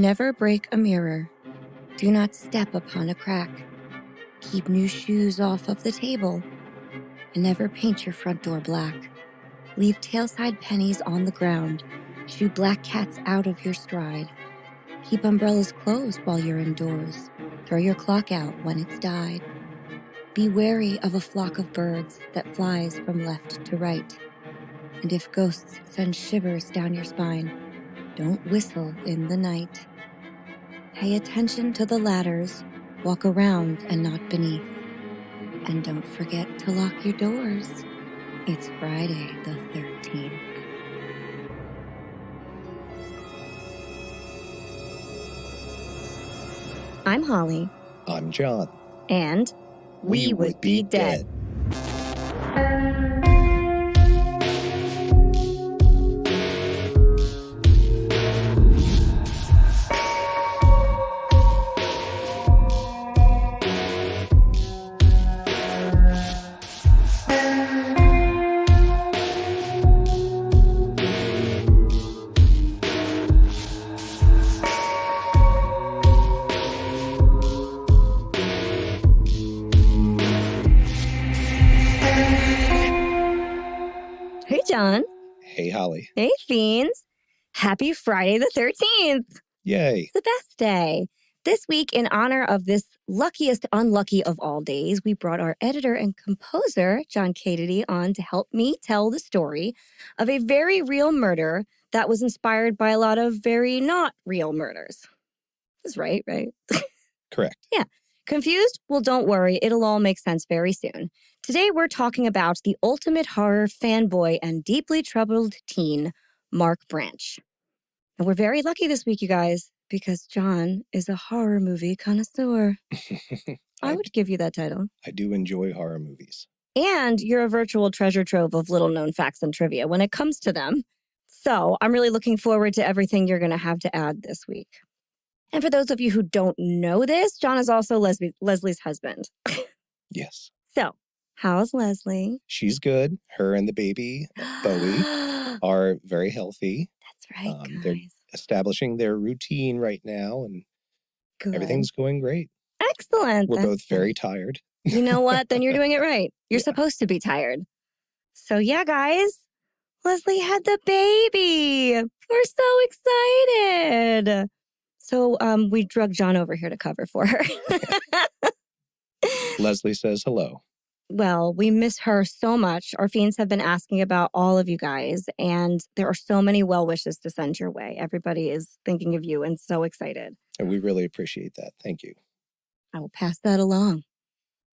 Never break a mirror. Do not step upon a crack. Keep new shoes off of the table. And never paint your front door black. Leave tailside pennies on the ground. Shoo black cats out of your stride. Keep umbrellas closed while you're indoors. Throw your clock out when it's died. Be wary of a flock of birds that flies from left to right. And if ghosts send shivers down your spine, don't whistle in the night. Pay attention to the ladders. Walk around and not beneath. And don't forget to lock your doors. It's Friday the 13th. I'm Holly. I'm John. And we would be dead. Hey, John. Hey, Holly. Hey, fiends. Happy Friday the 13th. Yay. It's the best day. This week, in honor of this luckiest unlucky of all days, we brought our editor and composer, John Katity, on to help me tell the story of a very real murder that was inspired by a lot of very not real murders. That's right? Correct. Yeah. Confused? Well, don't worry. It'll all make sense very soon. Today, we're talking about the ultimate horror fanboy and deeply troubled teen, Mark Branch. And we're very lucky this week, you guys, because John is a horror movie connoisseur. I would give you that title. I do enjoy horror movies. And you're a virtual treasure trove of little-known facts and trivia when it comes to them. So I'm really looking forward to everything you're going to have to add this week. And for those of you who don't know this, John is also Leslie's husband. Yes. So, how's Leslie? She's good. Her and the baby, Bowie, are very healthy. That's right, guys. They're establishing their routine right now, and Good. Everything's going great. Excellent. We're both very tired. You know what? Then you're doing it right. You're supposed to be tired. So yeah, guys, Leslie had the baby. We're so excited. So we drug John over here to cover for her. Leslie says hello. Well, we miss her so much. Our fiends have been asking about all of you guys, and there are so many well wishes to send your way. Everybody is thinking of you and so excited. And we really appreciate that. Thank you. I will pass that along.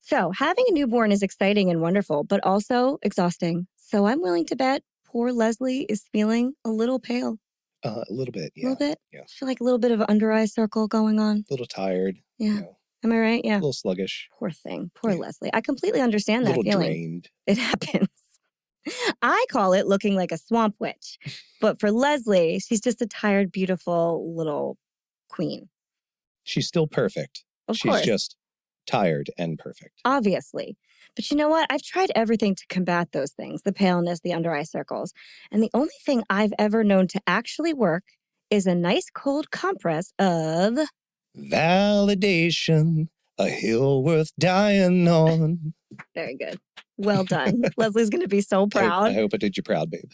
So having a newborn is exciting and wonderful, but also exhausting. So I'm willing to bet poor Leslie is feeling a little pale. A little bit, yeah. A little bit? Yeah. I feel like a little bit of an under-eye circle going on. A little tired. Yeah. You know, Am I right? Yeah. a little sluggish. Poor thing. Poor Leslie. I completely understand that feeling. A little drained. It happens. I call it looking like a swamp witch. But for Leslie, she's just a tired, beautiful little queen. She's still perfect. Of course. She's just tired and perfect. Obviously. But you know what? I've tried everything to combat those things, the paleness, the under-eye circles. And the only thing I've ever known to actually work is a nice cold compress of... validation, a hill worth dying on. Very good. Well done. Leslie's going to be so proud. I hope I did you proud, babe.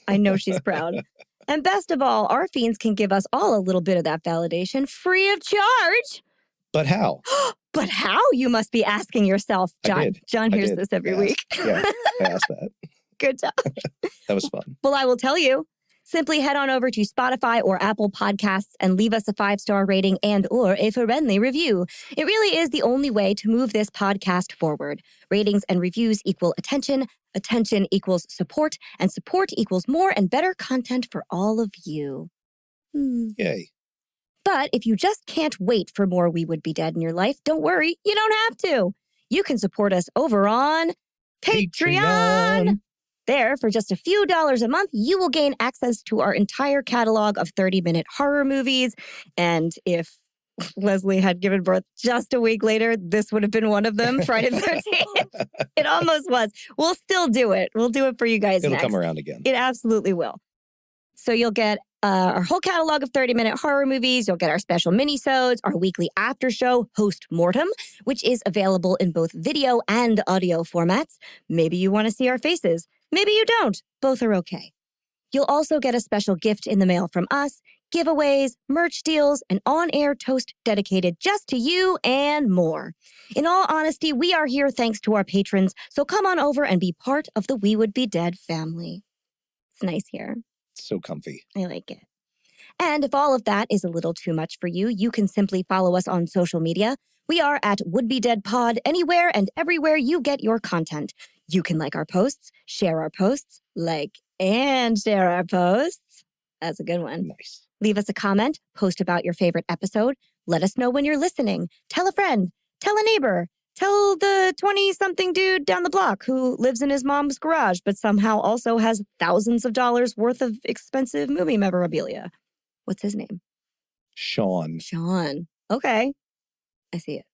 I know she's proud. And best of all, our fiends can give us all a little bit of that validation free of charge. But how? But how, you must be asking yourself, John. John hears this every week. Yeah, I asked that. Good job. That was fun. Well, I will tell you. Simply head on over to Spotify or Apple Podcasts and leave us a 5-star rating and or a friendly review. It really is the only way to move this podcast forward. Ratings and reviews equal attention. Attention equals support. And support equals more and better content for all of you. Yay. But if you just can't wait for more We Would Be Dead in your life, don't worry. You don't have to. You can support us over on Patreon. There, for just a few dollars a month, you will gain access to our entire catalog of 30-minute horror movies. And if Leslie had given birth just a week later, this would have been one of them, Friday the 13th. It almost was. We'll still do it. We'll do it for you guys It'll next. come around again. It absolutely will. So you'll get our whole catalog of 30-minute horror movies. You'll get our special mini-sodes, our weekly after show, Host Mortem, which is available in both video and audio formats. Maybe you want to see our faces. Maybe you don't. Both are okay. You'll also get a special gift in the mail from us, giveaways, merch deals, an on-air toast dedicated just to you, and more. In all honesty, we are here thanks to our patrons, so come on over and be part of the We Would Be Dead family. It's nice here. So comfy. I like it. And if all of that is a little too much for you, you can simply follow us on social media. We are at Would Be Dead Pod anywhere and everywhere you get your content. You can like our posts, share our posts, like and share our posts. That's a good one. Nice. Leave us a comment, post about your favorite episode. Let us know when you're listening. Tell a friend, tell a neighbor, tell the 20-something dude down the block who lives in his mom's garage, but somehow also has thousands of dollars worth of expensive movie memorabilia. What's his name? Sean. Sean. Okay. I see it.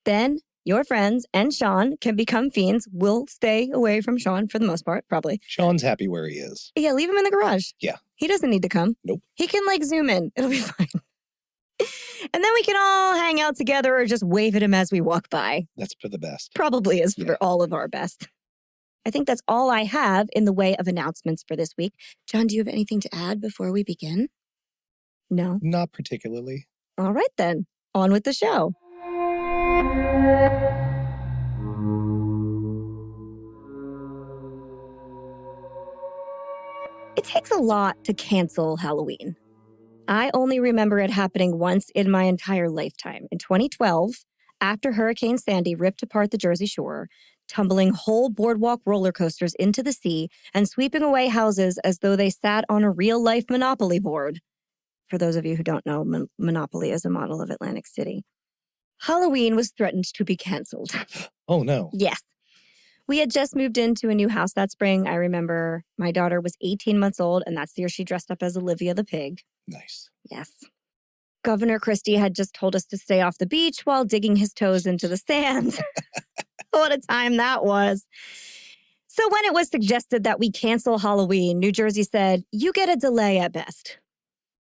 Then your friends and Sean can become fiends. We'll stay away from Sean for the most part, probably. Sean's happy where he is. Yeah, leave him in the garage. Yeah. He doesn't need to come. Nope. He can zoom in. It'll be fine. And then we can all hang out together or just wave at him as we walk by. That's for the best. Probably is for all of our best. I think that's all I have in the way of announcements for this week. John, do you have anything to add before we begin? No? Not particularly. All right, then. On with the show. It takes a lot to cancel Halloween. I only remember it happening once in my entire lifetime. In 2012, after Hurricane Sandy ripped apart the Jersey Shore, tumbling whole boardwalk roller coasters into the sea and sweeping away houses as though they sat on a real-life Monopoly board. For those of you who don't know, Monopoly is a model of Atlantic City. Halloween was threatened to be canceled. Oh, no. Yes. We had just moved into a new house that spring. I remember my daughter was 18 months old, and that's the year she dressed up as Olivia the pig. Nice. Yes. Governor Christie had just told us to stay off the beach while digging his toes into the sand. What a time that was. So when it was suggested that we cancel Halloween, New Jersey said, you get a delay at best.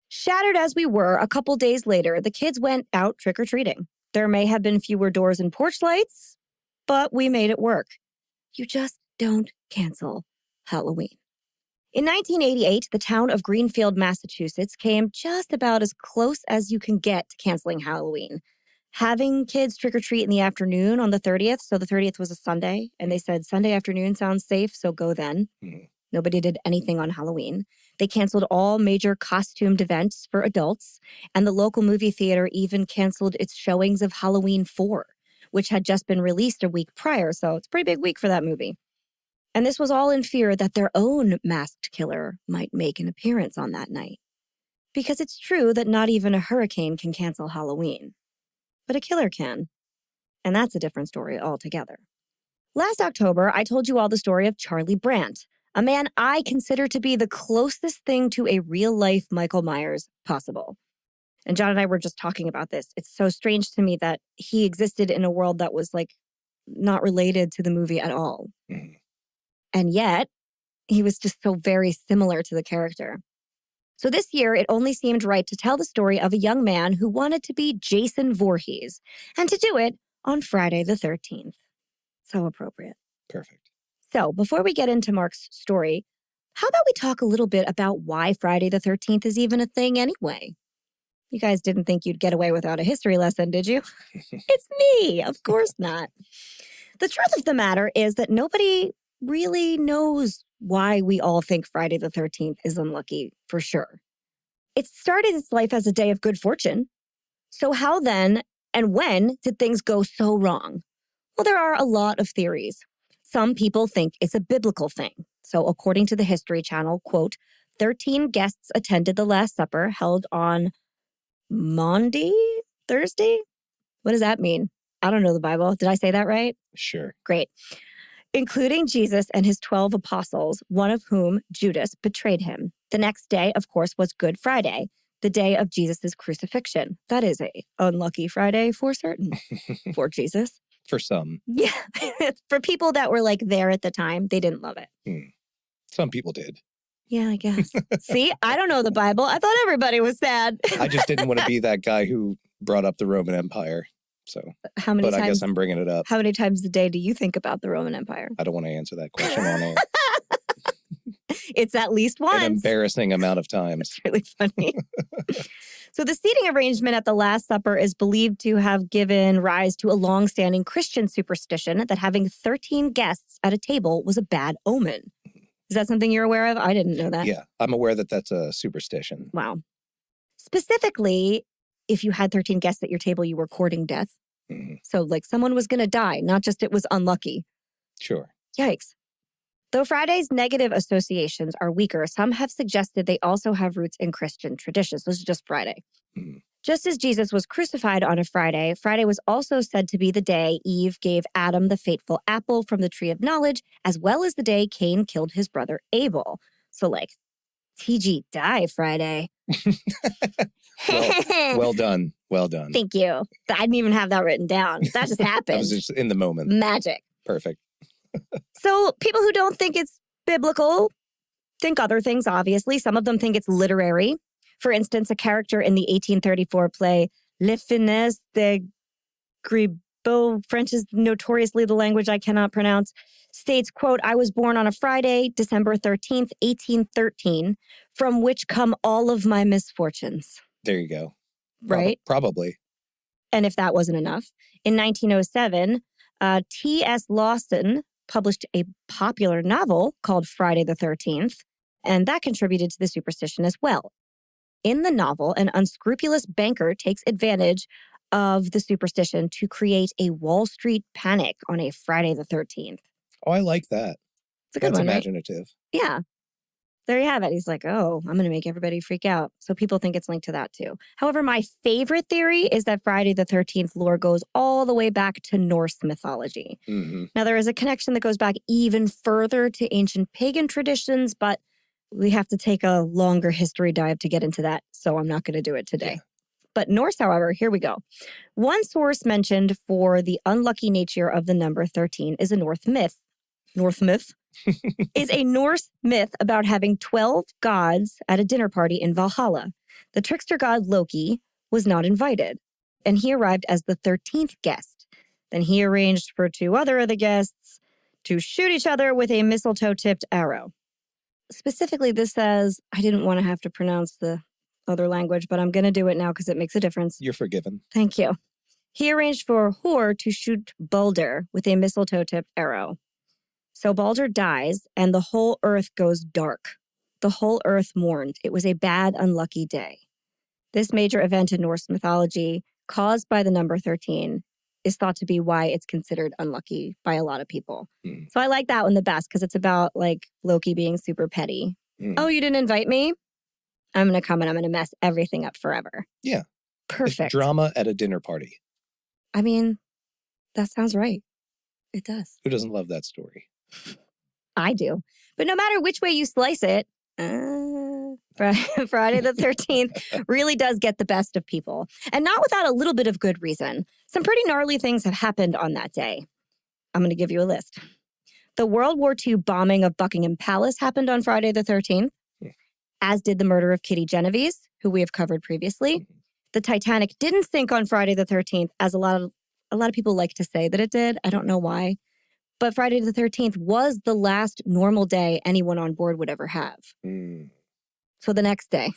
Shattered as we were, a couple days later, the kids went out trick-or-treating. There may have been fewer doors and porch lights, but we made it work. You just don't cancel Halloween. In 1988, the town of Greenfield, Massachusetts came just about as close as you can get to canceling Halloween. Having kids trick-or-treat in the afternoon on the 30th, so the 30th was a Sunday, and they said Sunday afternoon sounds safe, so go then. Nobody did anything on Halloween. They canceled all major costumed events for adults, and the local movie theater even canceled its showings of Halloween 4, which had just been released a week prior, so it's a pretty big week for that movie. And this was all in fear that their own masked killer might make an appearance on that night. Because it's true that not even a hurricane can cancel Halloween. But a killer can. And that's a different story altogether. Last October, I told you all the story of Charlie Brandt, a man I consider to be the closest thing to a real-life Michael Myers possible. And John and I were just talking about this. It's so strange to me that he existed in a world that was not related to the movie at all. And yet, he was just so very similar to the character. So this year, it only seemed right to tell the story of a young man who wanted to be Jason Voorhees, and to do it on Friday the 13th. So appropriate. Perfect. So before we get into Mark's story, how about we talk a little bit about why Friday the 13th is even a thing anyway? You guys didn't think you'd get away without a history lesson, did you? It's me. Of course not. The truth of the matter is that nobody really knows why we all think Friday the 13th is unlucky for sure. It started its life as a day of good fortune. So how then and when did things go so wrong? Well, there are a lot of theories. Some people think it's a biblical thing. So according to the History Channel, quote, 13 guests attended the Last Supper held on Maundy? Thursday? What does that mean? I don't know the Bible. Did I say that right? Sure. Great. Including Jesus and his 12 apostles, one of whom, Judas, betrayed him. The next day, of course, was Good Friday, the day of Jesus' crucifixion. That is a unlucky Friday for certain for Jesus. For some. Yeah. For people that were there at the time, they didn't love it. Some people did. Yeah, I guess. See, I don't know the Bible. I thought everybody was sad. I just didn't want to be that guy who brought up the Roman Empire. So, How many but times? I guess I'm bringing it up. How many times a day do you think about the Roman Empire? I don't want to answer that question on air. It's at least once. An embarrassing amount of times. It's really funny. So the seating arrangement at the Last Supper is believed to have given rise to a long-standing Christian superstition that having 13 guests at a table was a bad omen. Is that something you're aware of? I didn't know that. Yeah, I'm aware that that's a superstition. Wow. Specifically, if you had 13 guests at your table, you were courting death. Mm-hmm. So like someone was going to die, not just it was unlucky. Sure. Yikes. Though Friday's negative associations are weaker, some have suggested they also have roots in Christian traditions. This is just Friday. Mm-hmm. Just as Jesus was crucified on a Friday, Friday was also said to be the day Eve gave Adam the fateful apple from the tree of knowledge, as well as the day Cain killed his brother Abel. So like, TG die Friday. well done. Well done. Thank you. I didn't even have that written down. That just happened. That was just in the moment. Magic. Perfect. So people who don't think it's biblical think other things, obviously. Some of them think it's literary. For instance, a character in the 1834 play Le Finesse de Gribeau, French is notoriously the language I cannot pronounce, states, quote, I was born on a Friday, December 13th, 1813, from which come all of my misfortunes. There you go. Right? Probably. And if that wasn't enough, in 1907, T.S. Lawson published a popular novel called Friday the 13th, and that contributed to the superstition as well. In the novel, an unscrupulous banker takes advantage of the superstition to create a Wall Street panic on a Friday the 13th. Oh, I like that. It's a good That's one, imaginative. Right? Yeah. There you have it. He's like, oh, I'm going to make everybody freak out. So people think it's linked to that too. However, my favorite theory is that Friday the 13th lore goes all the way back to Norse mythology. Mm-hmm. Now, there is a connection that goes back even further to ancient pagan traditions, but we have to take a longer history dive to get into that, so I'm not going to do it today. Yeah. But Norse, however, here we go. One source mentioned for the unlucky nature of the number 13 is a Norse myth. Is a Norse myth about having 12 gods at a dinner party in Valhalla. The trickster god Loki was not invited, and he arrived as the 13th guest. Then he arranged for 2 other of the guests to shoot each other with a mistletoe-tipped arrow. Specifically, this says, I didn't want to have to pronounce the other language, but I'm going to do it now because it makes a difference. You're forgiven. Thank you. He arranged for Hor to shoot Balder with a mistletoe-tipped arrow. So Balder dies, and the whole earth goes dark. The whole earth mourned. It was a bad, unlucky day. This major event in Norse mythology, caused by the number 13, is thought to be why it's considered unlucky by a lot of people. Mm. So I like that one the best, because it's about, like, Loki being super petty. Mm. Oh, you didn't invite me? I'm going to come and I'm going to mess everything up forever. Yeah. Perfect. It's drama at a dinner party. I mean, that sounds right. It does. Who doesn't love that story? I do. But no matter which way you slice it, Friday the 13th really does get the best of people. And not without a little bit of good reason. Some pretty gnarly things have happened on that day. I'm going to give you a list. The World War II bombing of Buckingham Palace happened on Friday the 13th, as did the murder of Kitty Genovese, who we have covered previously. The Titanic didn't sink on Friday the 13th, as a lot of people like to say that it did. I don't know why. But Friday the 13th was the last normal day anyone on board would ever have. Mm. So the next day.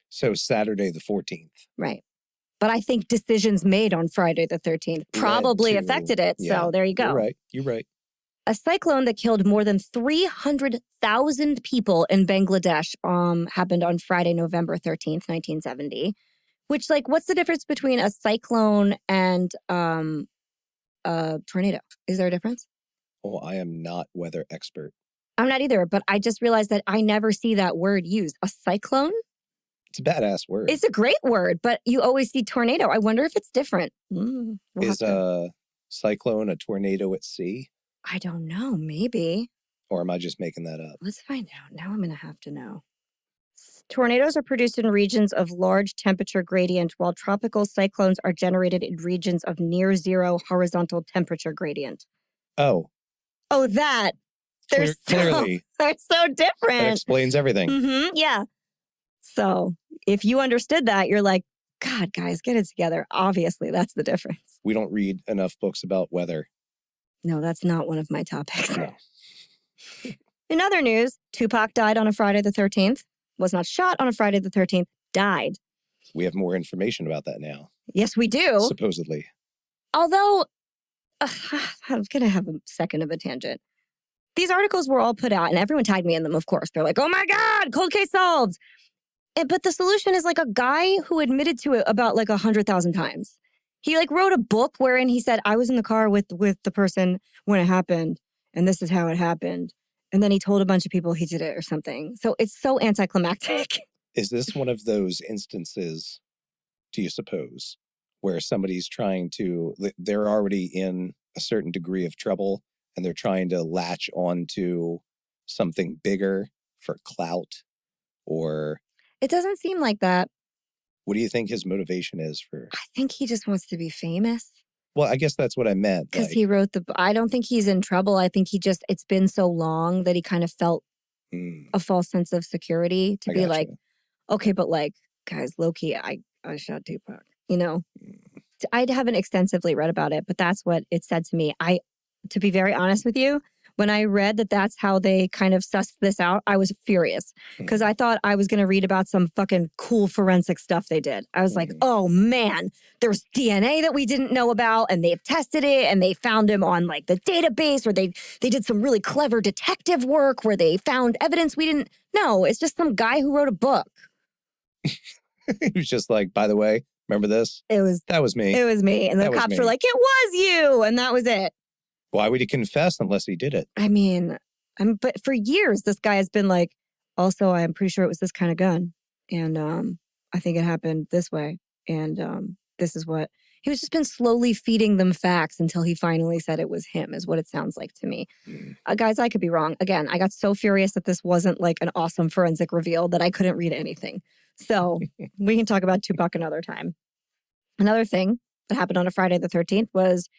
So Saturday the 14th. Right. But I think decisions made on Friday the 13th probably affected it. Yeah, so there you go. You're right. A cyclone that killed more than 300,000 people in Bangladesh happened on Friday, November 13th, 1970. Which, like, what's the difference between a cyclone and a tornado? Is there a difference? Oh, I am not weather expert. I'm not either, but I just realized that I never see that word used. A cyclone? It's a badass word. It's a great word, but you always see tornado. I wonder if it's different. Is a cyclone a tornado at sea? I don't know. Maybe. Or am I just making that up? Let's find out. Now I'm going to have to know. Tornadoes are produced in regions of large temperature gradient, while tropical cyclones are generated in regions of near zero horizontal temperature gradient. Oh, that. Clearly. They're so That different. explains everything. Yeah. So if you understood that, you're like, God, guys, get it together. Obviously, that's the difference. We don't read enough books about weather. No, that's not one of my topics. No. In other news, Tupac died on a Friday the 13th, was not shot on a Friday the 13th, died. We have more information about that now. Yes, we do. Supposedly. Although, I'm going to have a second of a tangent. These articles were all put out, and everyone tagged me in them, of course. They're like, oh my God, cold case solved. But the solution is like a guy who admitted to it about like 100,000 times. He like wrote a book wherein he said, I was in the car with the person when it happened, and this is how it happened. And then he told a bunch of people he did it or something. So it's so anticlimactic. Is this one of those instances, do you suppose, where somebody's trying to, they're already in a certain degree of trouble and they're trying to latch onto something bigger for clout? Or It doesn't seem like that. what do you think his motivation is for? I think he just wants to be famous. Well, I guess that's what I meant. Because he wrote I don't think he's in trouble. I think it's been so long that he kind of felt a false sense of security to be like, okay, but like, guys, low-key, I shot Tupac, you know? I haven't extensively read about it, but that's what it said to me. To be very honest with you, when I read that that's how they kind of sussed this out, I was furious because I thought I was going to read about some fucking cool forensic stuff they did. I was like, oh man, there's DNA that we didn't know about and they've tested it and they found him on like the database, or they did some really clever detective work where they found evidence we didn't know. It's just some guy who wrote a book. He was just like, by the way, remember this? That was me. It was me. And the cops were like, it was you. And that was it. Why would he confess unless he did it? I mean, but for years, this guy has been like, also, I'm pretty sure it was this kind of gun. And I think it happened this way. And this is what, he was just been slowly feeding them facts until he finally said it was him, is what it sounds like to me. Guys, I could be wrong. Again, I got so furious that this wasn't like an awesome forensic reveal that I couldn't read anything. So we can talk about Tupac another time. Another thing that happened on a Friday the 13th was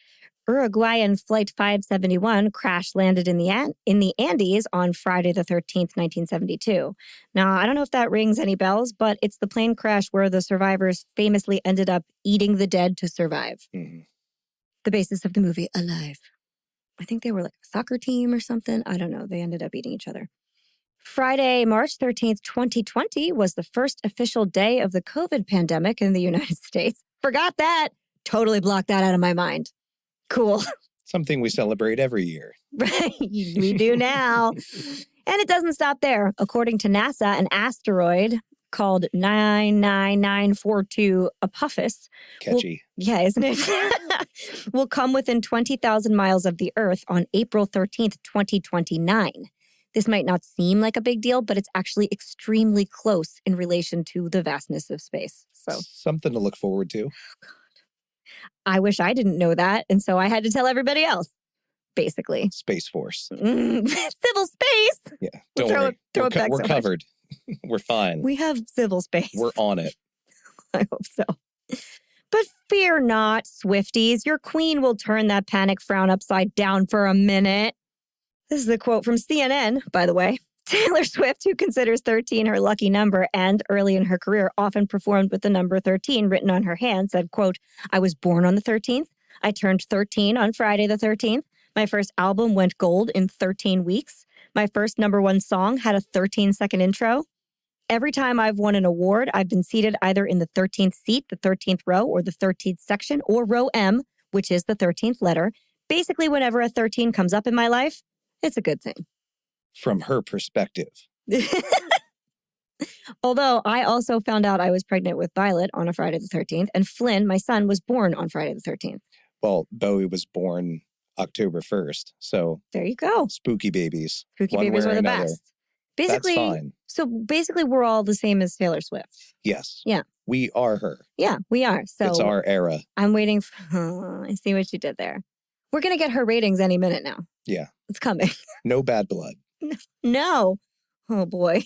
Uruguayan Flight 571 crash landed in the Andes on Friday the 13th, 1972. Now, I don't know if that rings any bells, but it's the plane crash where the survivors famously ended up eating the dead to survive. The basis of the movie Alive. I think they were like a soccer team or something. I don't know. They ended up eating each other. Friday, March 13th, 2020 was the first official day of the COVID pandemic in the United States. Forgot that. Totally blocked that out of my mind. Cool. Something we celebrate every year. Right, we do now. And it doesn't stop there. According to NASA, an asteroid called 99942 Apophis. Catchy. Isn't it? Will come within 20,000 miles of the Earth on April 13th, 2029. This might not seem like a big deal, but it's actually extremely close in relation to the vastness of space. So something to look forward to. Oh, God. I wish I didn't know that, and so I had to tell everybody else, basically. Space Force. Civil space. Yeah, don't worry. We're covered. We're fine. We have civil space. We're on it. I hope so. But fear not, Swifties. Your queen will turn that panic frown upside down for a minute. This is a quote from CNN, by the way. Taylor Swift, who considers 13 her lucky number and early in her career often performed with the number 13 written on her hand, said, quote, I was born on the 13th. I turned 13 on Friday the 13th. My first album went gold in 13 weeks. My first #1 song had a 13-second intro. Every time I've won an award, I've been seated either in the 13th seat, the 13th row, or the 13th section, or row M, which is the 13th letter. Basically, whenever a 13 comes up in my life, it's a good thing. From her perspective. Although I also found out I was pregnant with Violet on a Friday the 13th, and Flynn, my son, was born on Friday the 13th. Well, Bowie was born October 1st, so there you go. Spooky babies. Spooky babies are the best. Basically, that's fine. So basically, we're all the same as Taylor Swift. Yes. Yeah. We are her. Yeah, we are. So it's our era. I'm waiting for. I see what you did there. We're gonna get her ratings any minute now. Yeah, it's coming. No bad blood. No. Oh boy.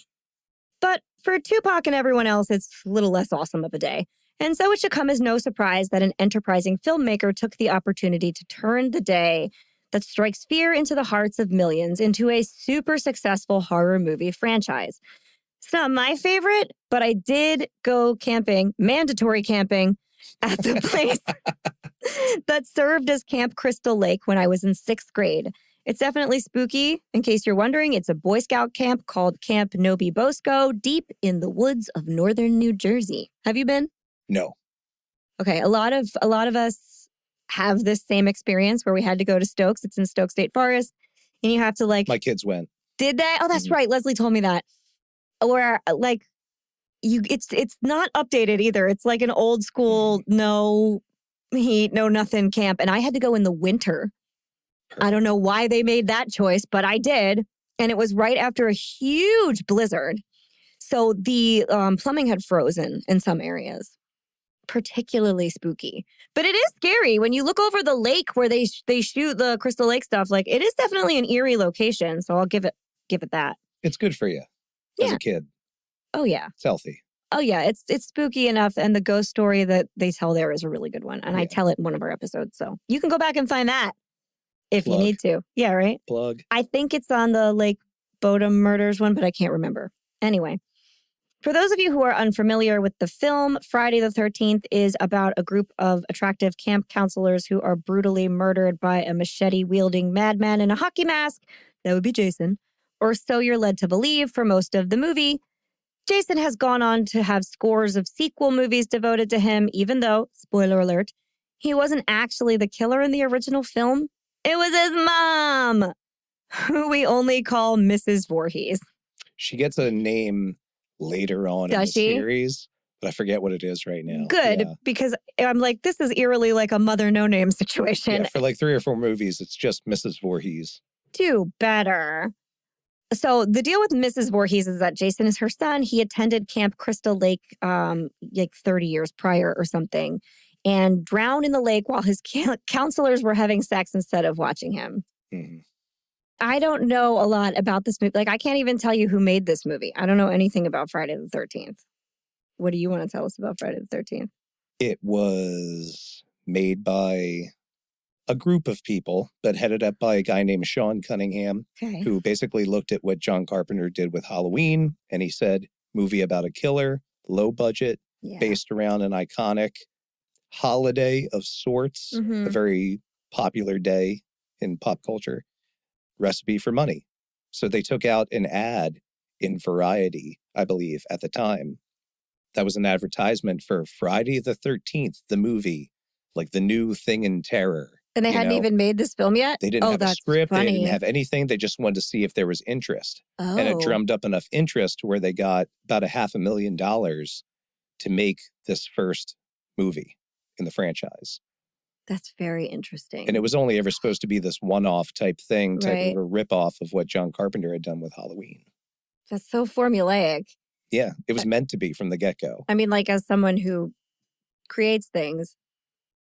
But for Tupac and everyone else, it's a little less awesome of a day. And so it should come as no surprise that an enterprising filmmaker took the opportunity to turn the day that strikes fear into the hearts of millions into a super successful horror movie franchise. It's not my favorite, but I did go camping, mandatory camping, at the place that served as Camp Crystal Lake when I was in 6th grade. It's definitely spooky. In case you're wondering, it's a Boy Scout camp called Camp Nobi Bosco, deep in the woods of northern New Jersey. Have you been? No. Okay, a lot of us have this same experience where we had to go to Stokes. It's in Stokes State Forest, and you have to My kids went. Did they? Oh, that's right. Leslie told me that. Where it's not updated either. It's like an old school, no heat, no nothing camp, and I had to go in the winter. Perfect. I don't know why they made that choice, but I did. And it was right after a huge blizzard. So the plumbing had frozen in some areas. Particularly spooky. But it is scary. When you look over the lake where they shoot the Crystal Lake stuff, like it is definitely an eerie location. So I'll give it that. It's good for you as a kid. Oh, yeah. It's healthy. Oh, yeah. It's spooky enough. And the ghost story that they tell there is a really good one. And I tell it in one of our episodes. So you can go back and find that. If you need to. Yeah, right? Plug. I think it's on the Lake Bodom Murders one, but I can't remember. Anyway, for those of you who are unfamiliar with the film, Friday the 13th is about a group of attractive camp counselors who are brutally murdered by a machete-wielding madman in a hockey mask. That would be Jason. Or so you're led to believe for most of the movie. Jason has gone on to have scores of sequel movies devoted to him, even though, spoiler alert, he wasn't actually the killer in the original film. It was his mom, who we only call Mrs. Voorhees. She gets a name later on in the series, but I forget what it is right now. Good, because I'm like, this is eerily like a Mother No Name situation. Yeah, for like 3 or 4 movies, it's just Mrs. Voorhees. Do better. So the deal with Mrs. Voorhees is that Jason is her son. He attended Camp Crystal Lake like 30 years prior or something, and drowned in the lake while his counselors were having sex instead of watching him. Mm-hmm. I don't know a lot about this movie. Like, I can't even tell you who made this movie. I don't know anything about Friday the 13th. What do you want to tell us about Friday the 13th? It was made by a group of people, but headed up by a guy named Sean Cunningham, who basically looked at what John Carpenter did with Halloween, and he said, movie about a killer, low budget, based around an iconic holiday of sorts, a very popular day in pop culture, recipe for money. So they took out an ad in Variety, I believe, at the time. That was an advertisement for Friday the 13th, the movie, like the new thing in terror. And they hadn't even made this film yet? They didn't have a script. Funny. They didn't have anything. They just wanted to see if there was interest. Oh. And it drummed up enough interest where they got about $500,000 to make this first movie in the franchise. That's very interesting. And it was only ever supposed to be this one-off type thing, type of a rip-off of what John Carpenter had done with Halloween. That's so formulaic. Yeah, it was meant to be from the get-go. I mean, like, as someone who creates things,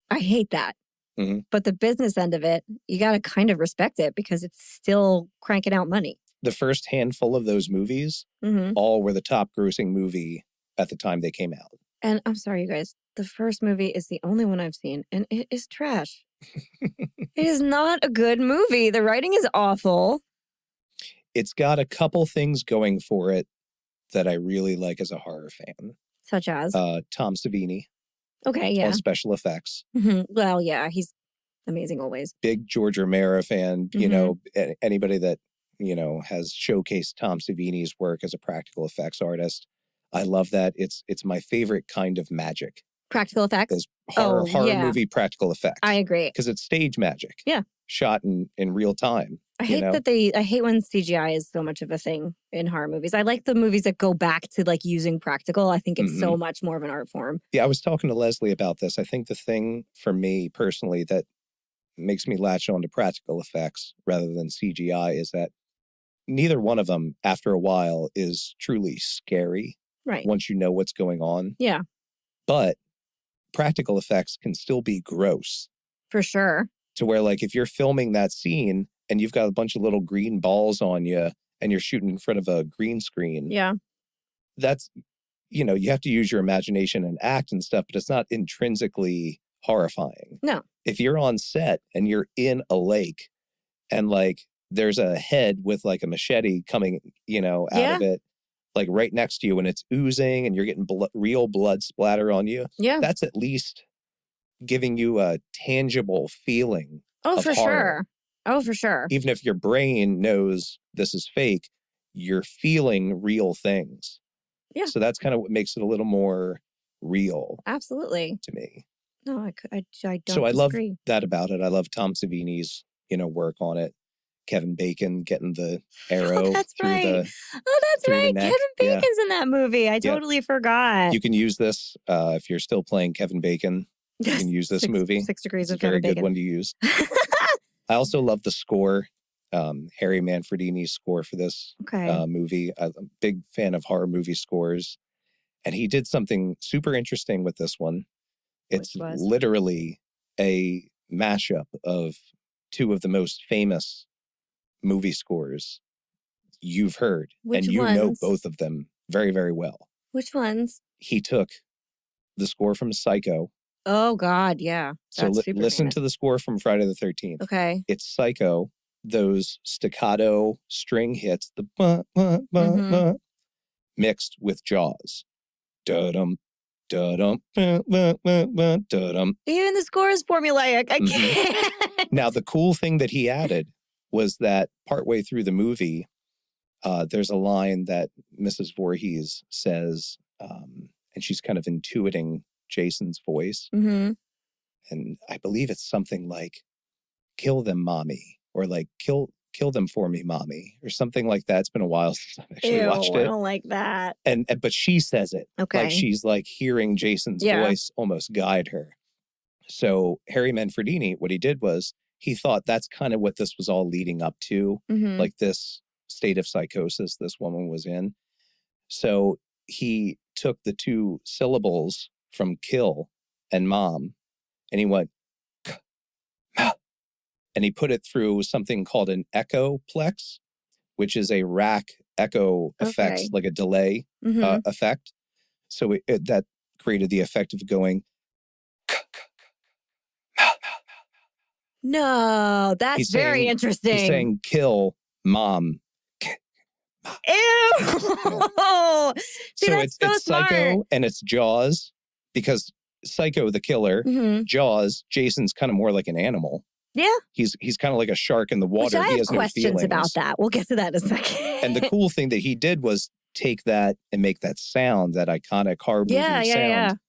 I hate that. Mm-hmm. But the business end of it, you got to kind of respect it because it's still cranking out money. The first handful of those movies all were the top grossing movie at the time they came out. And I'm sorry, you guys, the first movie is the only one I've seen, and it is trash. It is not a good movie. The writing is awful. It's got a couple things going for it that I really like as a horror fan. Such as? Tom Savini. Okay, yeah. On special effects. Mm-hmm. Well, yeah, he's amazing always. Big George Romero fan. You know, anybody that, you know, has showcased Tom Savini's work as a practical effects artist. I love that. It's my favorite kind of magic. Practical effects? Is horror movie practical effects. I agree. Because it's stage magic. Yeah. Shot in real time. I hate when CGI is so much of a thing in horror movies. I like the movies that go back to like using practical. I think it's so much more of an art form. Yeah, I was talking to Leslie about this. I think the thing for me personally that makes me latch on to practical effects rather than CGI is that neither one of them, after a while, is truly scary. Right. Once you know what's going on. Yeah. But practical effects can still be gross. For sure. To where, like, if you're filming that scene and you've got a bunch of little green balls on you and you're shooting in front of a green screen. Yeah. That's, you know, you have to use your imagination and act and stuff, but it's not intrinsically horrifying. No. If you're on set and you're in a lake and like there's a head with like a machete coming, out of it, like right next to you, and it's oozing and you're getting real blood splatter on you. Yeah. That's at least giving you a tangible feeling of for horror. sure. Oh, for sure. Even if your brain knows this is fake, you're feeling real things. Yeah. So that's kind of what makes it a little more real. Absolutely. To me. No, I don't So I disagree. love that about it. I love Tom Savini's, work on it. Kevin Bacon getting the arrow. Oh, that's through right. The, that's through the right. neck. Kevin Bacon's in that movie. I totally forgot. You can use this if you're still playing Kevin Bacon. You can use this movie. 6 Degrees it's of a very Kevin Bacon. good one to use. I also love the score. Harry Manfredini's score for this movie. I'm a big fan of horror movie scores. And he did something super interesting with this one. It's literally a mashup of two of the most famous movie scores you've heard. Which and you ones? know both of them very, very well. Which ones? He took the score from Psycho. Oh, God, yeah. So listen to the score from Friday the 13th. Okay. It's Psycho, those staccato string hits, the bah, bah, bah, bah, mixed with Jaws. Da-dum, da-dum, bah, bah, bah, bah, da-dum. Even the score is formulaic. I can't. Now, the cool thing that he added was that partway through the movie, there's a line that Mrs. Voorhees says, and she's kind of intuiting Jason's voice. Mm-hmm. And I believe it's something like, kill them, mommy, or like, kill them for me, mommy, or something like that. It's been a while since I've actually watched it. I don't like that. But she says it. Okay. Like she's like hearing Jason's voice almost guide her. So Harry Manfredini, what he did was he thought that's kind of what this was all leading up to, like this state of psychosis this woman was in. So he took the two syllables from kill and mom, and he went, and he put it through something called an echoplex, which is a rack echo effect, like a delay effect. So that created the effect of going. No, that's very interesting. He's saying kill mom. Ew! See, so it's it's smart. Psycho and it's Jaws, because Psycho the killer, Jaws, Jason's kind of more like an animal. Yeah. He's kind of like a shark in the water. Which I he has have questions no feelings about that. We'll get to that in a second. And the cool thing that he did was take that and make that sound, that iconic horror movie sound.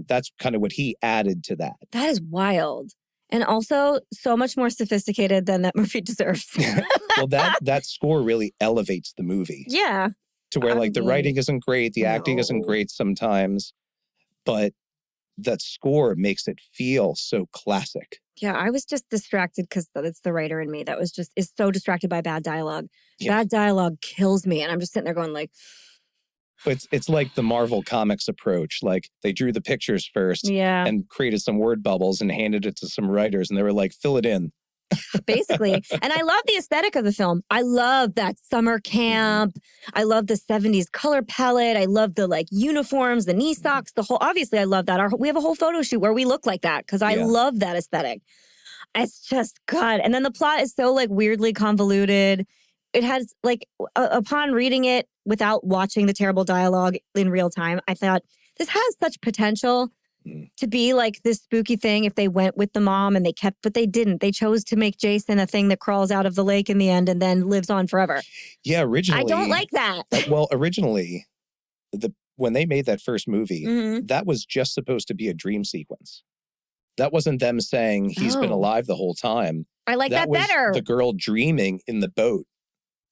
That's kind of what he added to that. That is wild. And also so much more sophisticated than that movie deserves. Well, that score really elevates the movie. Yeah. To where the writing isn't great, the acting isn't great sometimes, but that score makes it feel so classic. Yeah, I was just distracted because it's the writer in me that is so distracted by bad dialogue. Yeah. Bad dialogue kills me. And I'm just sitting there going like... It's like the Marvel Comics approach. Like they drew the pictures first and created some word bubbles and handed it to some writers. And they were like, fill it in. Basically. And I love the aesthetic of the film. I love that summer camp. I love the 70s color palette. I love the uniforms, the knee socks, obviously I love that. We have a whole photo shoot where we look like that because I love that aesthetic. It's just God. And then the plot is so weirdly convoluted. It has upon reading it without watching the terrible dialogue in real time, I thought this has such potential to be this spooky thing if they went with the mom but they didn't. They chose to make Jason a thing that crawls out of the lake in the end and then lives on forever. Yeah, originally. I don't like that. Well, originally, when they made that first movie, that was just supposed to be a dream sequence. That wasn't them saying he's been alive the whole time. I like that better. The girl dreaming in the boat,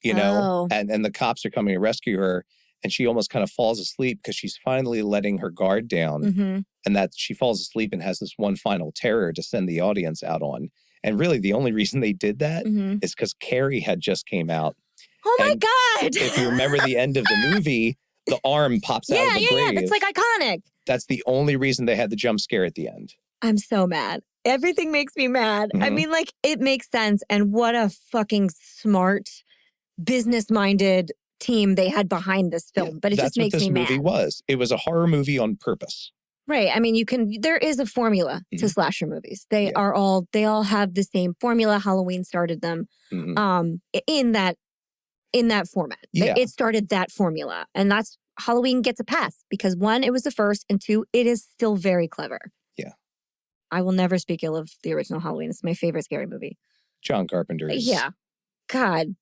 and the cops are coming to rescue her. And she almost kind of falls asleep because she's finally letting her guard down. And that she falls asleep and has this one final terror to send the audience out on. And really, the only reason they did that is because Carrie had just came out. Oh my God. If you remember the end of the movie, the arm pops out of the grave. Yeah, that's iconic. That's the only reason they had the jump scare at the end. I'm so mad. Everything makes me mad. I mean, it makes sense. And what a fucking smart, business-minded team they had behind this film. But it just makes me mad. That's what this movie was. It was a horror movie on purpose. Right. I mean, there is a formula to slasher movies. They all have the same formula. Halloween started them in that format. Yeah. It started that formula. And that's Halloween gets a pass because 1, it was the first, and 2, it is still very clever. Yeah. I will never speak ill of the original Halloween. It's my favorite scary movie. John Carpenter is... Yeah. God.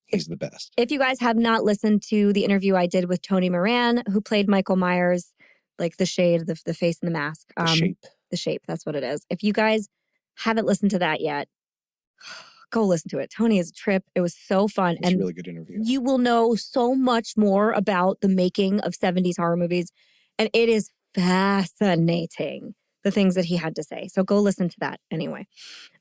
He's the best. If you guys have not listened to the interview I did with Tony Moran, who played Michael Myers, like the shade, the face and the mask. The shape. The shape, that's what it is. If you guys haven't listened to that yet, go listen to it. Tony is a trip. It was so fun. It's a really good interview. You will know so much more about the making of 70s horror movies. And it is fascinating, the things that he had to say. So go listen to that anyway.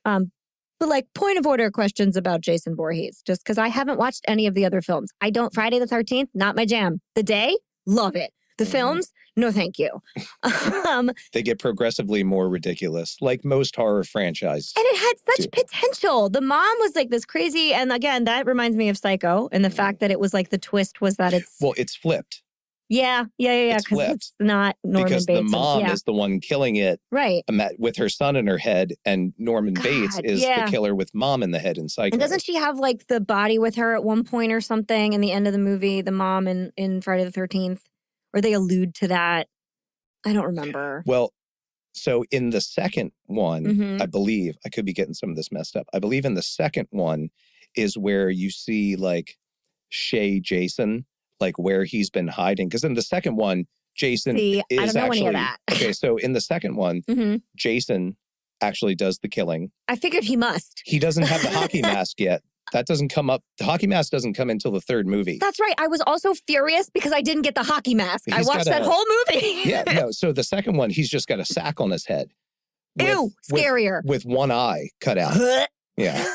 But like point of order questions about Jason Voorhees, just because I haven't watched any of the other films. Friday the 13th, not my jam. The Day, love it. The films, no thank you. They get progressively more ridiculous, like most horror franchises. And it had such potential. The mom was like this crazy, and again, that reminds me of Psycho, and the fact that it was like the twist was that it's... Well, it's flipped. Yeah, because it's not Norman Bates. Because the mom is the one killing it. Right. With her son in her head, and Norman Bates is the killer with mom in the head in Psycho. And doesn't she have like the body with her at one point or something in the end of the movie, the mom in Friday the 13th? Or they allude to that? I don't remember. Well, so in the second one, I believe, I could be getting some of this messed up. I believe in the second one is where you see like Shay Jason, like where he's been hiding. Because in the second one, Jason is I don't know actually... any of that. Okay, so in the second one, Jason actually does the killing. I figured he must. He doesn't have the hockey mask yet. That doesn't come up. The hockey mask doesn't come until the third movie. That's right. I was also furious because I didn't get the hockey mask. I watched that whole movie. Yeah, no. So the second one, he's just got a sack on his head. Ew, scarier. With one eye cut out. Yeah.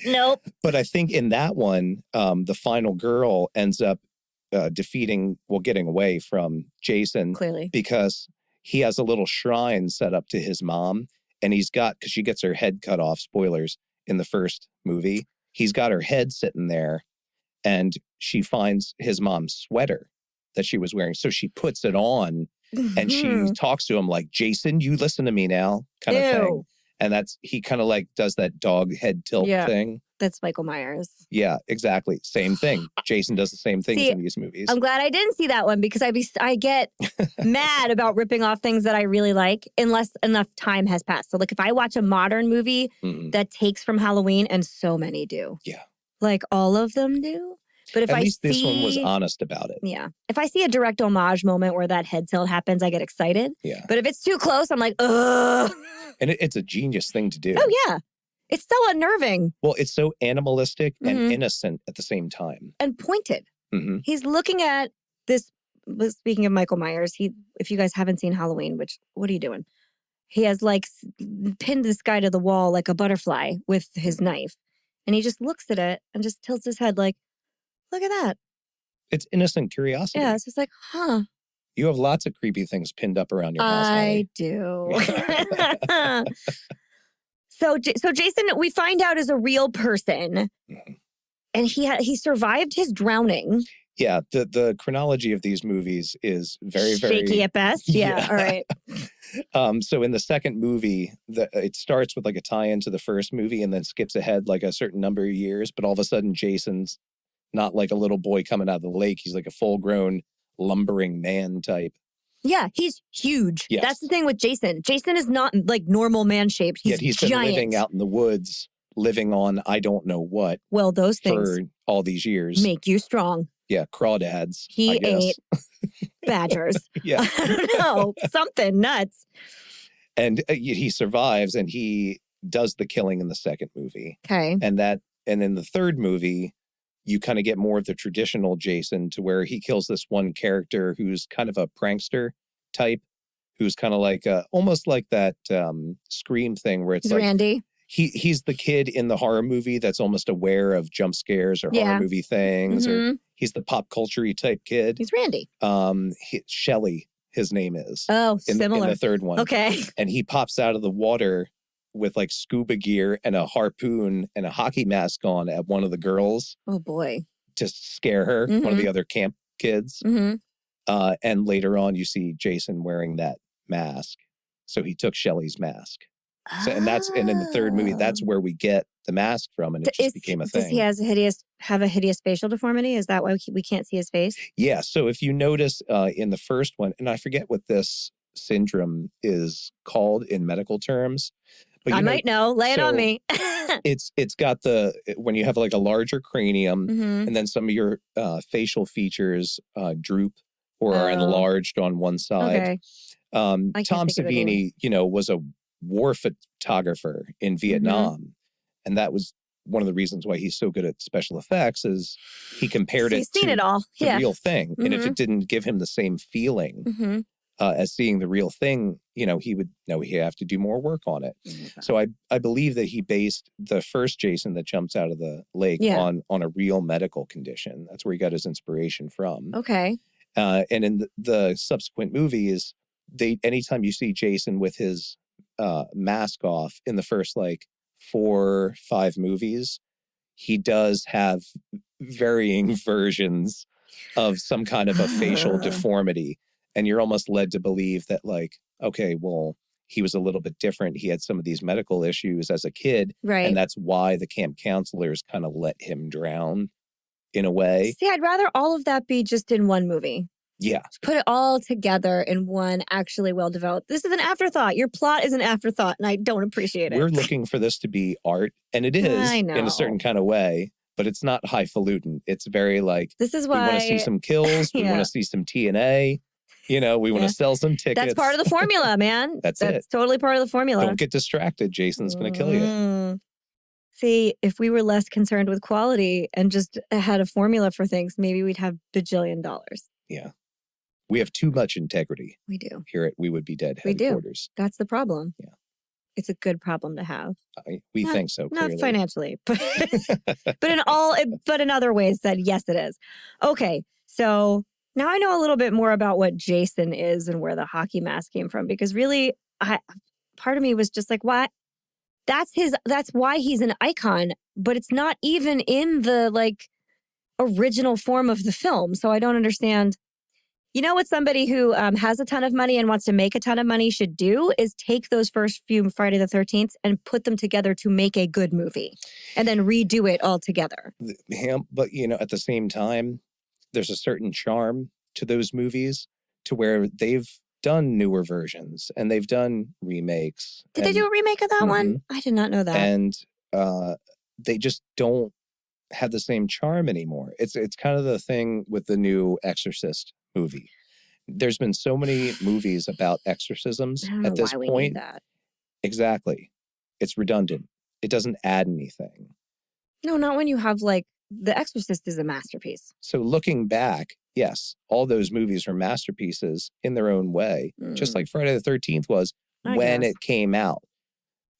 Nope. But I think in that one, the final girl ends up getting away from Jason. Clearly. Because he has a little shrine set up to his mom. And because she gets her head cut off, spoilers, in the first movie, he's got her head sitting there, and she finds his mom's sweater that she was wearing. So she puts it on, and she talks to him like, Jason, you listen to me now, kind of thing. And he kind of like does that dog head tilt thing. That's Michael Myers. Yeah, exactly. Same thing. Jason does the same things in these movies. I'm glad I didn't see that one because I get mad about ripping off things that I really like unless enough time has passed. So like if I watch a modern movie that takes from Halloween, and so many do. Yeah. Like all of them do. But if At least this one was honest about it. Yeah. If I see a direct homage moment where that head tilt happens, I get excited. Yeah. But if it's too close, I'm like, ugh. And it's a genius thing to do. Oh, yeah. It's so unnerving. Well, it's so animalistic and innocent at the same time. And pointed. He's looking at this, speaking of Michael Myers, if you guys haven't seen Halloween, what are you doing? He has like pinned this guy to the wall like a butterfly with his knife. And he just looks at it and just tilts his head like, look at that. It's innocent curiosity. Yeah, it's just like, huh. You have lots of creepy things pinned up around your house. I do. So Jason, we find out, is a real person, and he survived his drowning. Yeah, the chronology of these movies is very, very shaky at best. Yeah. All right. So in the second movie, it starts with like a tie-in to the first movie, and then skips ahead like a certain number of years. But all of a sudden, Jason's not like a little boy coming out of the lake. He's like a full-grown lumbering man type. Yeah, he's huge. Yes. That's the thing with Jason. Jason is not like normal man-shaped. He's he's giant. Been living out in the woods, living on I don't know what. Well, those things for all these years make you strong. Yeah, crawdads. He ate badgers. Yeah. I don't know, something nuts. And he survives, and he does the killing in the second movie. Okay. And in the third movie, you kind of get more of the traditional Jason, to where he kills this one character who's kind of a prankster type, who's kind of like almost like that Scream thing where it's like Randy. He's the kid in the horror movie that's almost aware of jump scares or horror movie things, or he's the pop culture-y type kid. He's Randy. Shelley, his name is. Oh, similar. In the third one. Okay. And he pops out of the water with like scuba gear and a harpoon and a hockey mask on at one of the girls. Oh boy. To scare her, one of the other camp kids. And later on, you see Jason wearing that mask. So he took Shelley's mask. So, and in the third movie, that's where we get the mask from, and it just became a thing. Does he have a hideous facial deformity? Is that why we can't see his face? Yeah. So if you notice in the first one, and I forget what this syndrome is called in medical terms, but I might know. Lay it on me. It's got when you have like a larger cranium, and then some of your facial features droop or are enlarged on one side. Okay. Tom Savini, was a war photographer in Vietnam, and that was one of the reasons why he's so good at special effects. Is he compared it to the real thing, and if it didn't give him the same feeling as seeing the real thing, he would know he have to do more work on it. So I believe that he based the first Jason that jumps out of the lake on a real medical condition. That's where he got his inspiration from. Okay. And in the subsequent movies, anytime you see Jason with his mask off in the first 4, 5 movies, he does have varying versions of some kind of a facial deformity. And you're almost led to believe that okay, well, he was a little bit different. He had some of these medical issues as a kid. Right. And that's why the camp counselors kind of let him drown in a way. See, I'd rather all of that be just in one movie. Yeah. Just put it all together in one actually well-developed. This is an afterthought. Your plot is an afterthought, and I don't appreciate it. We're looking for this to be art, and it is in a certain kind of way, but it's not highfalutin. It's very this is why we want to see some kills. We want to see some TNA. We want to sell some tickets. That's part of the formula, man. That's totally part of the formula. Don't get distracted. Jason's going to kill you. See, if we were less concerned with quality and just had a formula for things, maybe we'd have bajillion dollars. Yeah. We have too much integrity. We do. Here at We Would Be Dead We headquarters. Do. That's the problem. Yeah. It's a good problem to have. We think so, clearly. Not financially, but but in other ways that yes, it is. Okay, so now I know a little bit more about what Jason is and where the hockey mask came from, because really, part of me was just like, what? That's why he's an icon, but it's not even in the original form of the film. So I don't understand. You know what somebody who has a ton of money and wants to make a ton of money should do is take those first few Friday the 13th and put them together to make a good movie and then redo it all together. But, at the same time, there's a certain charm to those movies to where they've done newer versions and they've done remakes. Did they do a remake of that one? I did not know that. And they just don't have the same charm anymore. It's kind of the thing with the new Exorcist movie. There's been so many movies about exorcisms at this point. We need that. Exactly. It's redundant. It doesn't add anything. No, not when you have The Exorcist is a masterpiece. So looking back, yes, all those movies are masterpieces in their own way, just like Friday the 13th was when it came out.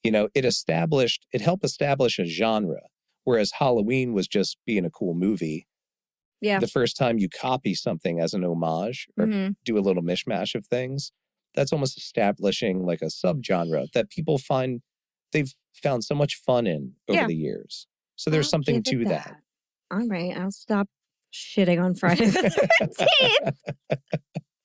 It helped establish a genre, whereas Halloween was just being a cool movie. Yeah. The first time you copy something as an homage or do a little mishmash of things, that's almost establishing a subgenre that people they've found so much fun in over the years. So there's something to that. All right, I'll stop shitting on Friday the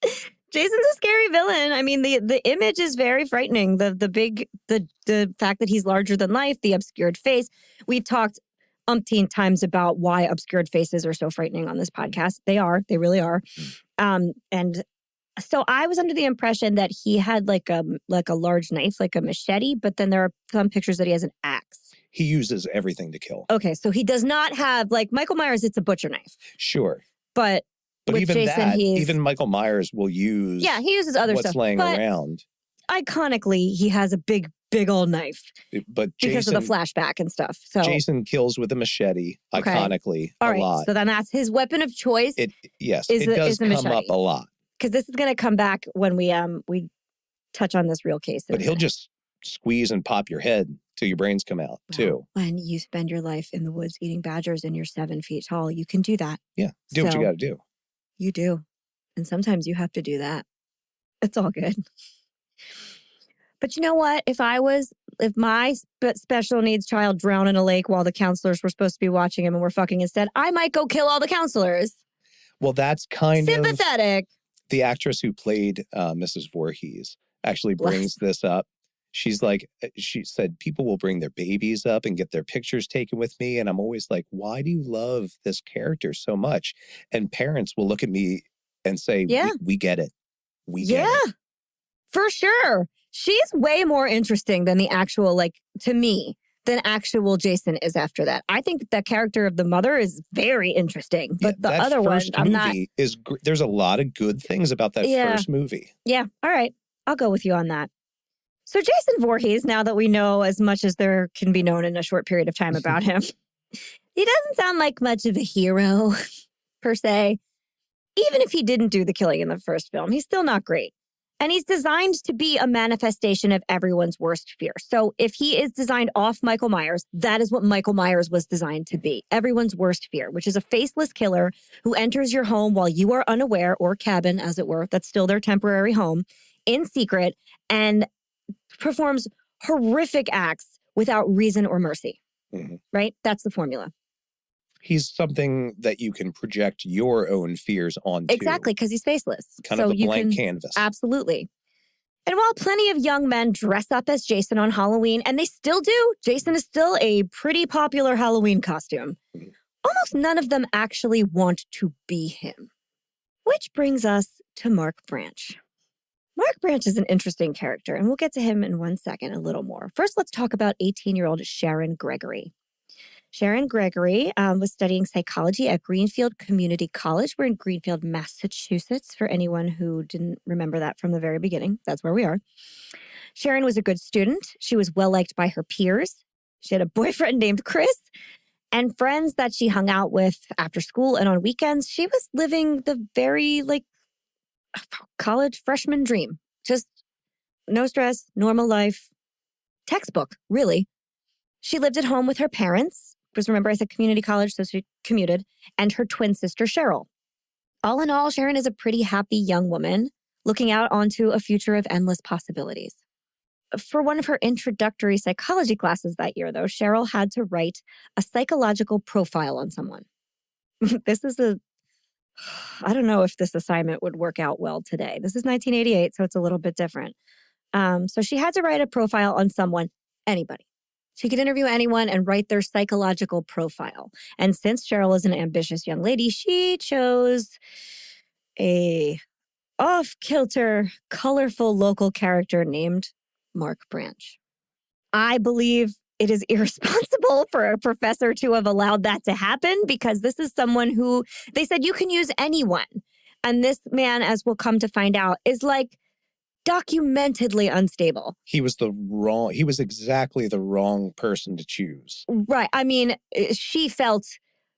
13th. Jason's a scary villain. I mean, the image is very frightening. The fact that he's larger than life, the obscured face. We've talked umpteen times about why obscured faces are so frightening on this podcast. They really are. And so I was under the impression that he had a large knife, like a machete, but then there are some pictures that he has an axe. He uses everything to kill. Okay, so he does not have, Michael Myers, it's a butcher knife. Sure. But with even Jason, even Michael Myers will use he uses other what's stuff. laying around. Iconically, he has a big old knife. But because of the flashback and stuff. So Jason kills with a machete, iconically, a lot. So then that's his weapon of choice. It does come up a lot. Because this is going to come back when we touch on this real case. But he'll just squeeze and pop your head till your brains come out, too. When you spend your life in the woods eating badgers and you're 7 feet tall, you can do that. Yeah, do what you got to do. You do. And sometimes you have to do that. It's all good. But you know what? If my special needs child drowned in a lake while the counselors were supposed to be watching him and were fucking instead, I might go kill all the counselors. Well, that's kind sympathetic. The actress who played Mrs. Voorhees actually brings this up. She's like, she said, people will bring their babies up and get their pictures taken with me. And I'm always like, why do you love this character so much? And parents will look at me and say, we get it. We get it. For sure. She's way more interesting than the actual, like, to me, than actual Jason is after that. I think that character of the mother is very interesting. But the other one, I'm not. There's a lot of good things about that first movie. Yeah. All right. I'll go with you on that. So Jason Voorhees, now that we know as much as there can be known in a short period of time about him, he doesn't sound like much of a hero, per se. Even if he didn't do the killing in the first film, he's still not great. And he's designed to be a manifestation of everyone's worst fear. So if he is designed off Michael Myers, that is what Michael Myers was designed to be. Everyone's worst fear, which is a faceless killer who enters your home while you are unaware, or cabin, as it were, that's still their temporary home, in secret, and performs horrific acts without reason or mercy, right? That's the formula. He's something that you can project your own fears onto. Exactly, because he's faceless. Kind of a blank canvas. Absolutely. And while plenty of young men dress up as Jason on Halloween, and they still do, Jason is still a pretty popular Halloween costume. Almost none of them actually want to be him. Which brings us to Mark Branch. Mark Branch is an interesting character, and we'll get to him in 1 second a little more. First, let's talk about 18-year-old Sharon Gregory. Sharon Gregory was studying psychology at Greenfield Community College. We're in Greenfield, Massachusetts, for anyone who didn't remember that from the very beginning. That's where we are. Sharon was a good student. She was well-liked by her peers. She had a boyfriend named Chris and friends that she hung out with after school and on weekends. She was living the very, college freshman dream. Just no stress, normal life, textbook, really. She lived at home with her parents, because remember I said community college, so she commuted, and her twin sister, Cheryl. All in all, Sharon is a pretty happy young woman looking out onto a future of endless possibilities. For one of her introductory psychology classes that year, though, Cheryl had to write a psychological profile on someone. I don't know if this assignment would work out well today. This is 1988, so it's a little bit different. So she had to write a profile on someone, anybody. She could interview anyone and write their psychological profile. And since Cheryl is an ambitious young lady, she chose a off-kilter, colorful local character named Mark Branch. I believe it is irresponsible for a professor to have allowed that to happen, because this is someone who, they said you can use anyone. And this man, as we'll come to find out, is documentedly unstable. He was exactly the wrong person to choose. Right. I mean, she felt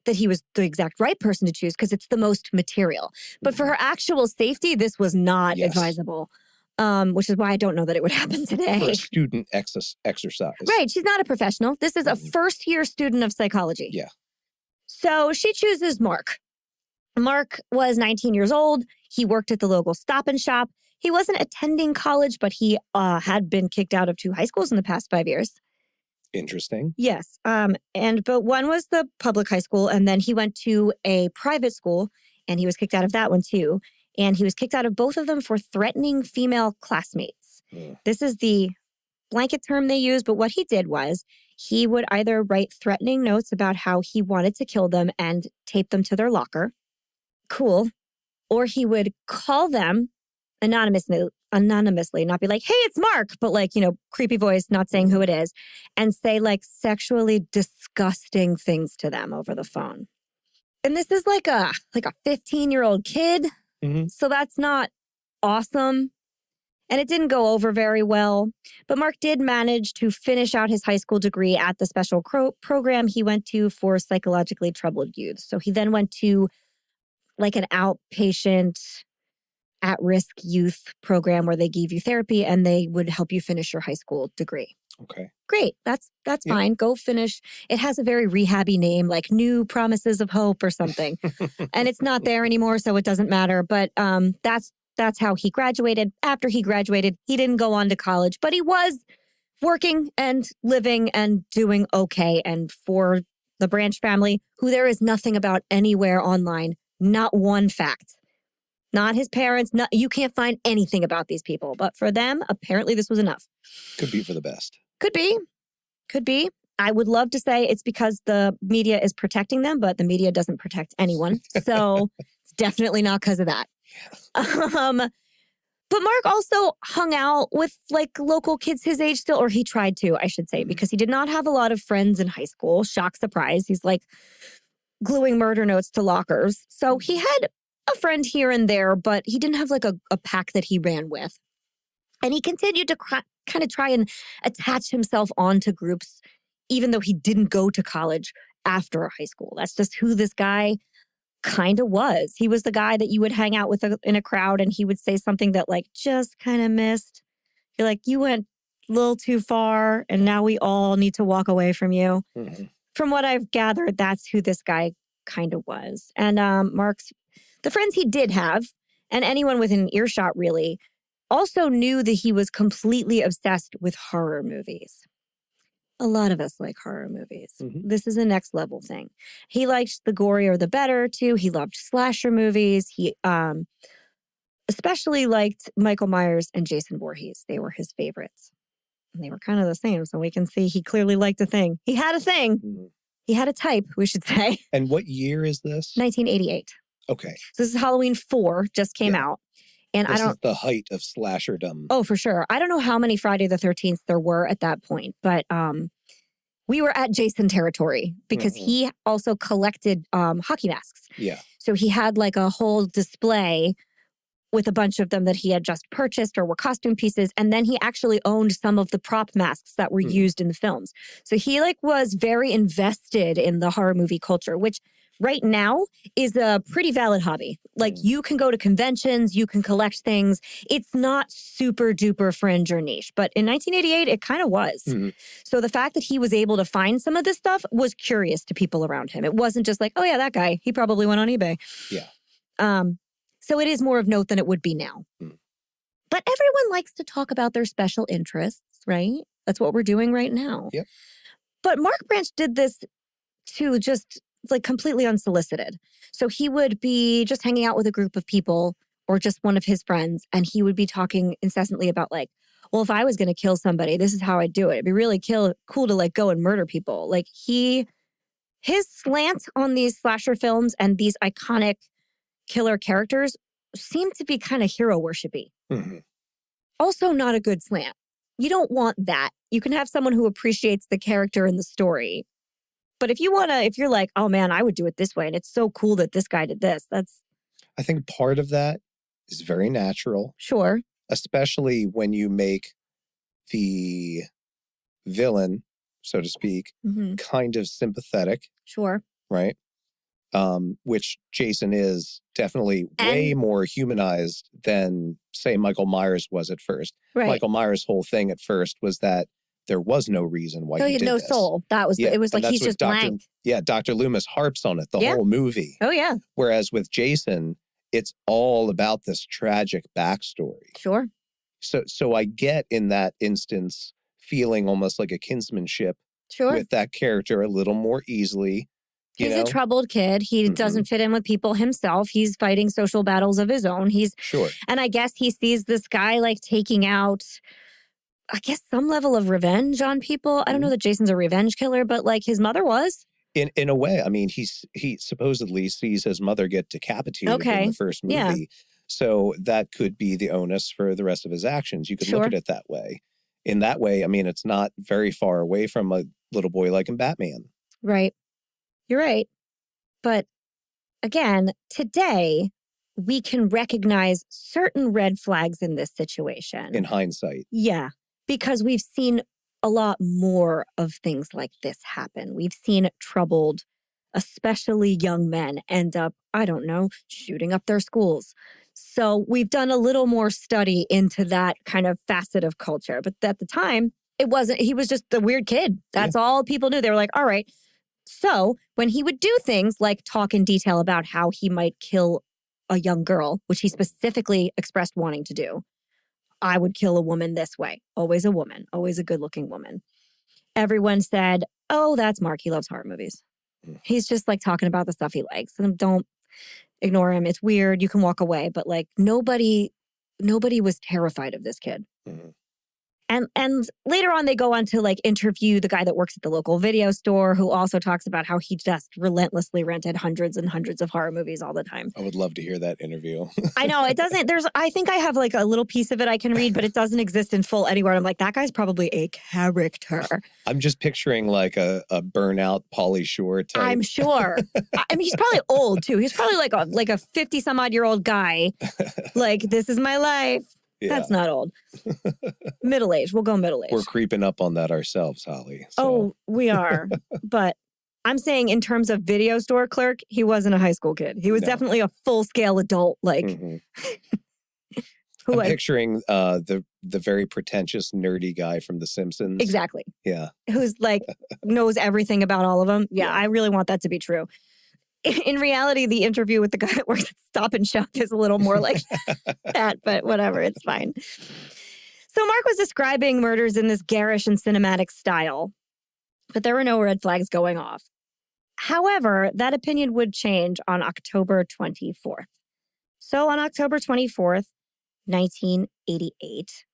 that he was the exact right person to choose because it's the most material. But for her actual safety, this was not advisable. Which is why I don't know that it would happen today. For a student exercise. Right. She's not a professional. This is a first-year student of psychology. Yeah. So she chooses Mark. Mark was 19 years old. He worked at the local Stop and Shop. He wasn't attending college, but he had been kicked out of 2 high schools in the past 5 years. Interesting. Yes. But one was the public high school, and then he went to a private school, and he was kicked out of that one too. And he was kicked out of both of them for threatening female classmates. This is the blanket term they use, but what he did was he would either write threatening notes about how he wanted to kill them and tape them to their locker. Cool. Or he would call them anonymously, not be like, hey, it's Mark, but creepy voice, not saying who it is, and say sexually disgusting things to them over the phone. And this is like a 15-year-old kid. So that's not awesome. And it didn't go over very well. But Mark did manage to finish out his high school degree at the special program he went to for psychologically troubled youth. So he then went to an outpatient at-risk youth program where they gave you therapy and they would help you finish your high school degree. Okay. Great. That's fine. Go finish. It has a very rehabby name, like New Promises of Hope or something. And it's not there anymore, so it doesn't matter. But that's how he graduated. After he graduated, he didn't go on to college, but he was working and living and doing okay. And for the Branch family, who there is nothing about anywhere online, not one fact, Not his parents. You can't find anything about these people. But for them, apparently this was enough. Could be for the best. Could be. Could be. I would love to say it's because the media is protecting them, but the media doesn't protect anyone. So it's definitely not because of that. But Mark also hung out with like local kids his age still, or he tried to, I should say, because he did not have a lot of friends in high school. Shock, surprise. He's like gluing murder notes to lockers. So he had a friend here and there, but he didn't have like a pack that he ran with. And he continued to kind of try and attach himself onto groups, even though he didn't go to college after high school. That's just who this guy kind of was. He was the guy that you would hang out with in a crowd and he would say something that like just kind of missed. You're like, you went a little too far and now we all need to walk away from you. Mm-hmm. From what I've gathered, that's who this guy kind of was. And the friends he did have, and anyone within earshot really, also knew that he was completely obsessed with horror movies. A lot of us like horror movies. Mm-hmm. This is a next level thing. He liked the gorier the better too. He loved slasher movies. He especially liked Michael Myers and Jason Voorhees. They were his favorites. And they were kind of the same. So we can see he clearly liked a thing. He had a thing. Mm-hmm. He had a type, we should say. And what year is this? 1988. Okay. So this is Halloween 4, just came out. And this is the height of slasherdom. Oh, for sure. I don't know how many Friday the 13th there were at that point, but we were at Jason territory because he also collected hockey masks. Yeah. So he had like a whole display with a bunch of them that he had just purchased or were costume pieces. And then he actually owned some of the prop masks that were used in the films. So he like was very invested in the horror movie culture, which right now is a pretty valid hobby. Like you can go to conventions, you can collect things. It's not super duper fringe or niche, but in 1988, it kind of was. Mm-hmm. So the fact that he was able to find some of this stuff was curious to people around him. It wasn't just like, oh yeah, that guy, he probably went on eBay. Yeah. So it is more of note than it would be now. But everyone likes to talk about their special interests, right? That's what we're doing right now. Yep. But Mark Branch did this to just like completely unsolicited. So he would be just hanging out with a group of people or just one of his friends, and he would be talking incessantly about like, well, if I was going to kill somebody, this is how I'd do it. It'd be really cool to like go and murder people. Like his slant on these slasher films and these iconic killer characters seem to be kind of hero worshipy. Mm-hmm. Also not a good slant. You don't want that. You can have someone who appreciates the character and the story. But if you're like, oh man, I would do it this way and it's so cool that this guy did this, I think part of that is very natural. Sure. Especially when you make the villain, so to speak, kind of sympathetic. Sure. Right? Which Jason is definitely way more humanized than, say, Michael Myers was at first. Right. Michael Myers' whole thing at first was that there was no reason why he did no this. Soul. That was it was like he's just blank. Yeah, Dr. Loomis harps on it the whole movie. Oh yeah. Whereas with Jason, it's all about this tragic backstory. Sure. So I get in that instance feeling almost like a kinsmanship with that character a little more easily. He's a troubled kid. He doesn't fit in with people himself. He's fighting social battles of his own. And I guess he sees this guy like taking out, I guess, some level of revenge on people. I don't know that Jason's a revenge killer, but like his mother was. In a way, I mean, he supposedly sees his mother get decapitated in the first movie. Yeah. So that could be the onus for the rest of his actions. You could look at it that way. In that way, I mean, it's not very far away from a little boy like in Batman. Right. You're right. But again, today, we can recognize certain red flags in this situation. In hindsight. Yeah, because we've seen a lot more of things like this happen. We've seen troubled, especially young men end up, I don't know, shooting up their schools. So we've done a little more study into that kind of facet of culture. But at the time, he was just a weird kid. That's all people knew. They were like, all right. So when he would do things like talk in detail about how he might kill a young girl, which he specifically expressed wanting to do, I would kill a woman this way. Always a woman, always a good looking woman. Everyone said, oh, that's Mark. He loves horror movies. He's just like talking about the stuff he likes. And ignore him. It's weird. You can walk away. But like nobody was terrified of this kid. Mhm. And later on, they go on to like interview the guy that works at the local video store, who also talks about how he just relentlessly rented hundreds and hundreds of horror movies all the time. I would love to hear that interview. I know it doesn't. I think I have like a little piece of it I can read, but it doesn't exist in full anywhere. I'm like, that guy's probably a character. I'm just picturing like a burnout Pauly Shore type. I'm sure. I mean, he's probably old too. He's probably like a 50 some odd year old guy. Like, this is my life. Yeah. That's not old. Middle age. We'll go middle age. We're creeping up on that ourselves, Holly. So. Oh, we are. But I'm saying in terms of video store clerk, he wasn't a high school kid. He was definitely a full-scale adult. Like, I'm picturing the very pretentious, nerdy guy from The Simpsons. Exactly. Yeah. Who's like, knows everything about all of them. Yeah, I really want that to be true. In reality, the interview with the guy that works at Stop and Shop is a little more like that, but whatever, it's fine. So Mark was describing murders in this garish and cinematic style, but there were no red flags going off. However, that opinion would change on October 24th. So on October 24th, 1988,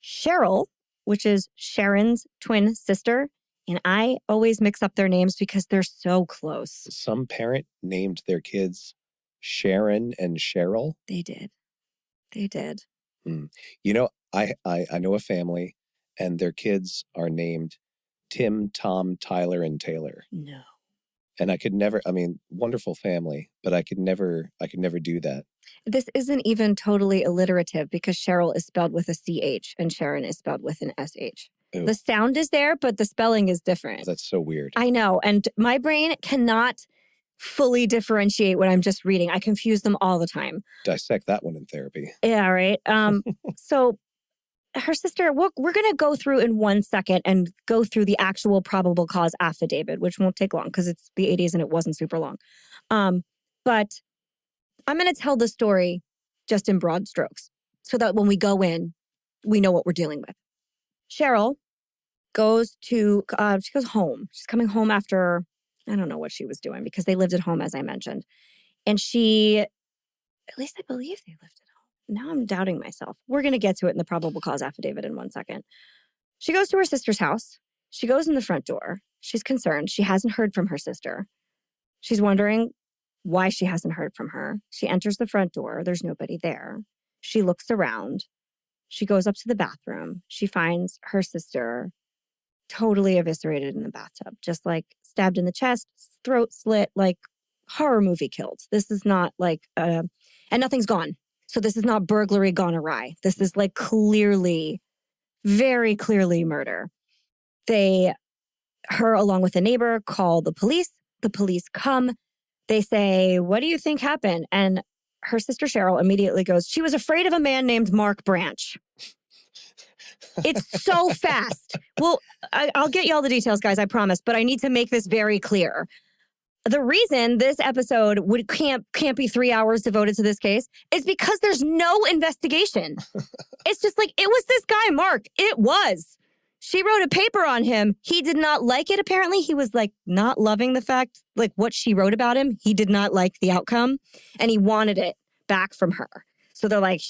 Cheryl, which is Sharon's twin sister, and I always mix up their names because they're so close. Some parent named their kids Sharon and Cheryl. They did. They did. You know, I know a family, and their kids are named Tim, Tom, Tyler, and Taylor. No. And I could never, I mean, wonderful family, but I could never do that. This isn't even totally alliterative because Cheryl is spelled with a CH and Sharon is spelled with an SH. Ooh. The sound is there, but the spelling is different. Oh, that's so weird. I know. And my brain cannot fully differentiate what I'm just reading. I confuse them all the time. Dissect that one in therapy. Yeah, right. So her sister, we're going to go through in 1 second and go through the actual probable cause affidavit, which won't take long because it's the 80s and it wasn't super long. But I'm going to tell the story just in broad strokes so that when we go in, we know what we're dealing with. Cheryl goes home. She's coming home after, I don't know what she was doing because they lived at home, as I mentioned. And at least I believe they lived at home. Now I'm doubting myself. We're going to get to it in the probable cause affidavit in 1 second. She goes to her sister's house. She goes in the front door. She's concerned. She hasn't heard from her sister. She's wondering why she hasn't heard from her. She enters the front door. There's nobody there. She looks around. She goes up to the bathroom. She finds her sister totally eviscerated in the bathtub, just like stabbed in the chest, throat slit, like horror movie killed. This is not like, and nothing's gone. So this is not burglary gone awry. This is like clearly, very clearly murder. Her along with a neighbor call the police. The police come. They say, "What do you think happened?" And her sister Cheryl immediately goes, "She was afraid of a man named Mark Branch." It's so fast. Well, I'll get you all the details, guys, I promise. But I need to make this very clear. The reason this episode can't be 3 hours devoted to this case is because there's no investigation. It's just like, it was this guy, Mark. It was. She wrote a paper on him. He did not like it, apparently. He was like not loving the fact, like what she wrote about him. He did not like the outcome and he wanted it back from her. So they're like,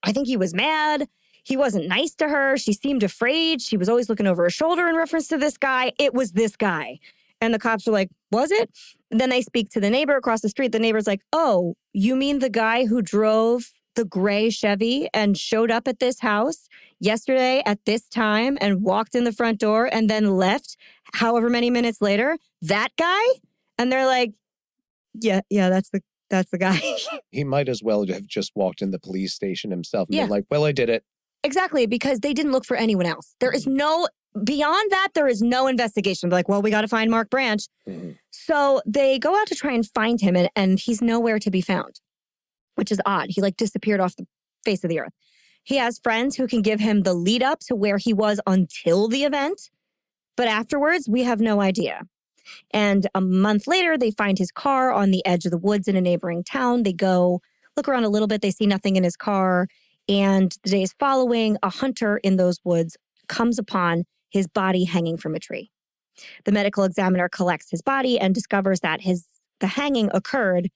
I think he was mad. He wasn't nice to her. She seemed afraid. She was always looking over her shoulder in reference to this guy. It was this guy. And the cops are like, was it? And then they speak to the neighbor across the street. The neighbor's like, "Oh, you mean the guy who drove the gray Chevy and showed up at this house yesterday at this time and walked in the front door and then left however many minutes later? That guy?" And they're like, yeah, that's the guy. He might as well have just walked in the police station himself and been like, "Well, I did it." Exactly, because they didn't look for anyone else. Beyond that, there is no investigation. They're like, "Well, we got to find Mark Branch." Mm-hmm. So they go out to try and find him, and he's nowhere to be found, which is odd. He disappeared off the face of the earth. He has friends who can give him the lead up to where he was until the event, but afterwards, we have no idea. And a month later, they find his car on the edge of the woods in a neighboring town. They go look around a little bit. They see nothing in his car. And the days following, a hunter in those woods comes upon his body hanging from a tree. The medical examiner collects his body and discovers that the hanging occurred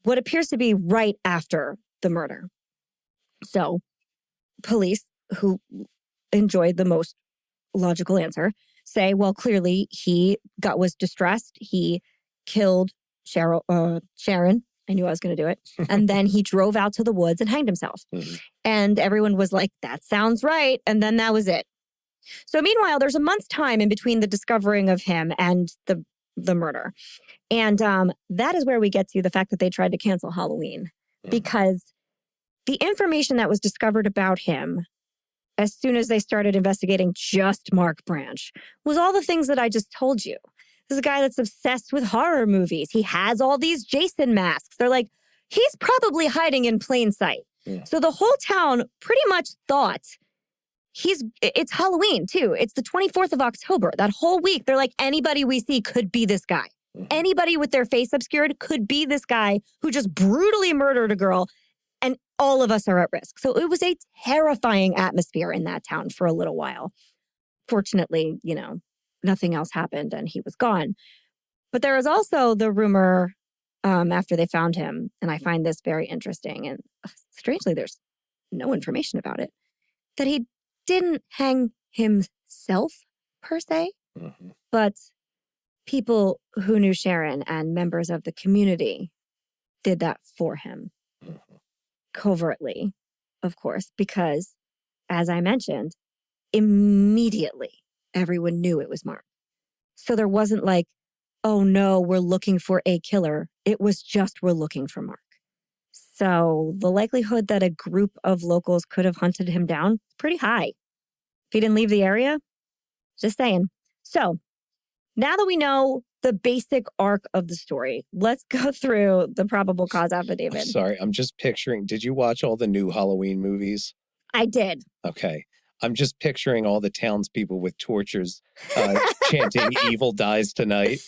what appears to be right after the murder. So police, who enjoyed the most logical answer, say, well, clearly he was distressed. He killed Sharon. I knew I was going to do it. And then he drove out to the woods and hanged himself. And everyone was like, that sounds right. And then that was it. So meanwhile, there's a month's time in between the discovering of him and the murder. And that is where we get to the fact that they tried to cancel Halloween. Because the information that was discovered about him, as soon as they started investigating just Mark Branch, was all the things that I just told you. This is a guy that's obsessed with horror movies. He has all these Jason masks. They're like, he's probably hiding in plain sight. So the whole town pretty much thought it's Halloween too. It's the 24th of October. That whole week, they're like, anybody we see could be this guy. Anybody with their face obscured could be this guy who just brutally murdered a girl. And all of us are at risk. So it was a terrifying atmosphere in that town for a little while. Fortunately, nothing else happened and he was gone. But there was also the rumor after they found him, and I find this very interesting, and strangely, there's no information about it, that he didn't hang himself per se, but people who knew Sharon and members of the community did that for him. Covertly, of course, because, as I mentioned, immediately everyone knew it was Mark. So there wasn't like, oh no, we're looking for a killer. It was just, we're looking for Mark. So the likelihood that a group of locals could have hunted him down is pretty high. If he didn't leave the area, just saying. So now that we know the basic arc of the story, let's go through the probable cause affidavit. I'm sorry, I'm just picturing, did you watch all the new Halloween movies? I did. Okay. I'm just picturing all the townspeople with torches chanting evil dies tonight.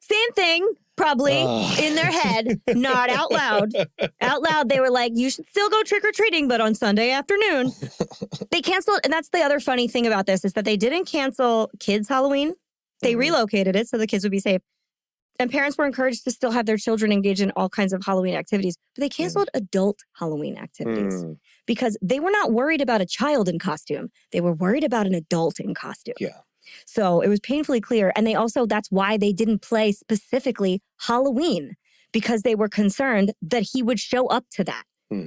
Same thing, probably, in their head, not out loud. Out loud, they were like, you should still go trick-or-treating, but on Sunday afternoon. They canceled, and that's the other funny thing about this, is that they didn't cancel kids' Halloween. They relocated it so the kids would be safe. And parents were encouraged to still have their children engage in all kinds of Halloween activities. But they canceled adult Halloween activities because they were not worried about a child in costume. They were worried about an adult in costume. Yeah. So it was painfully clear. And they also, that's why they didn't play specifically Halloween, because they were concerned that he would show up to that.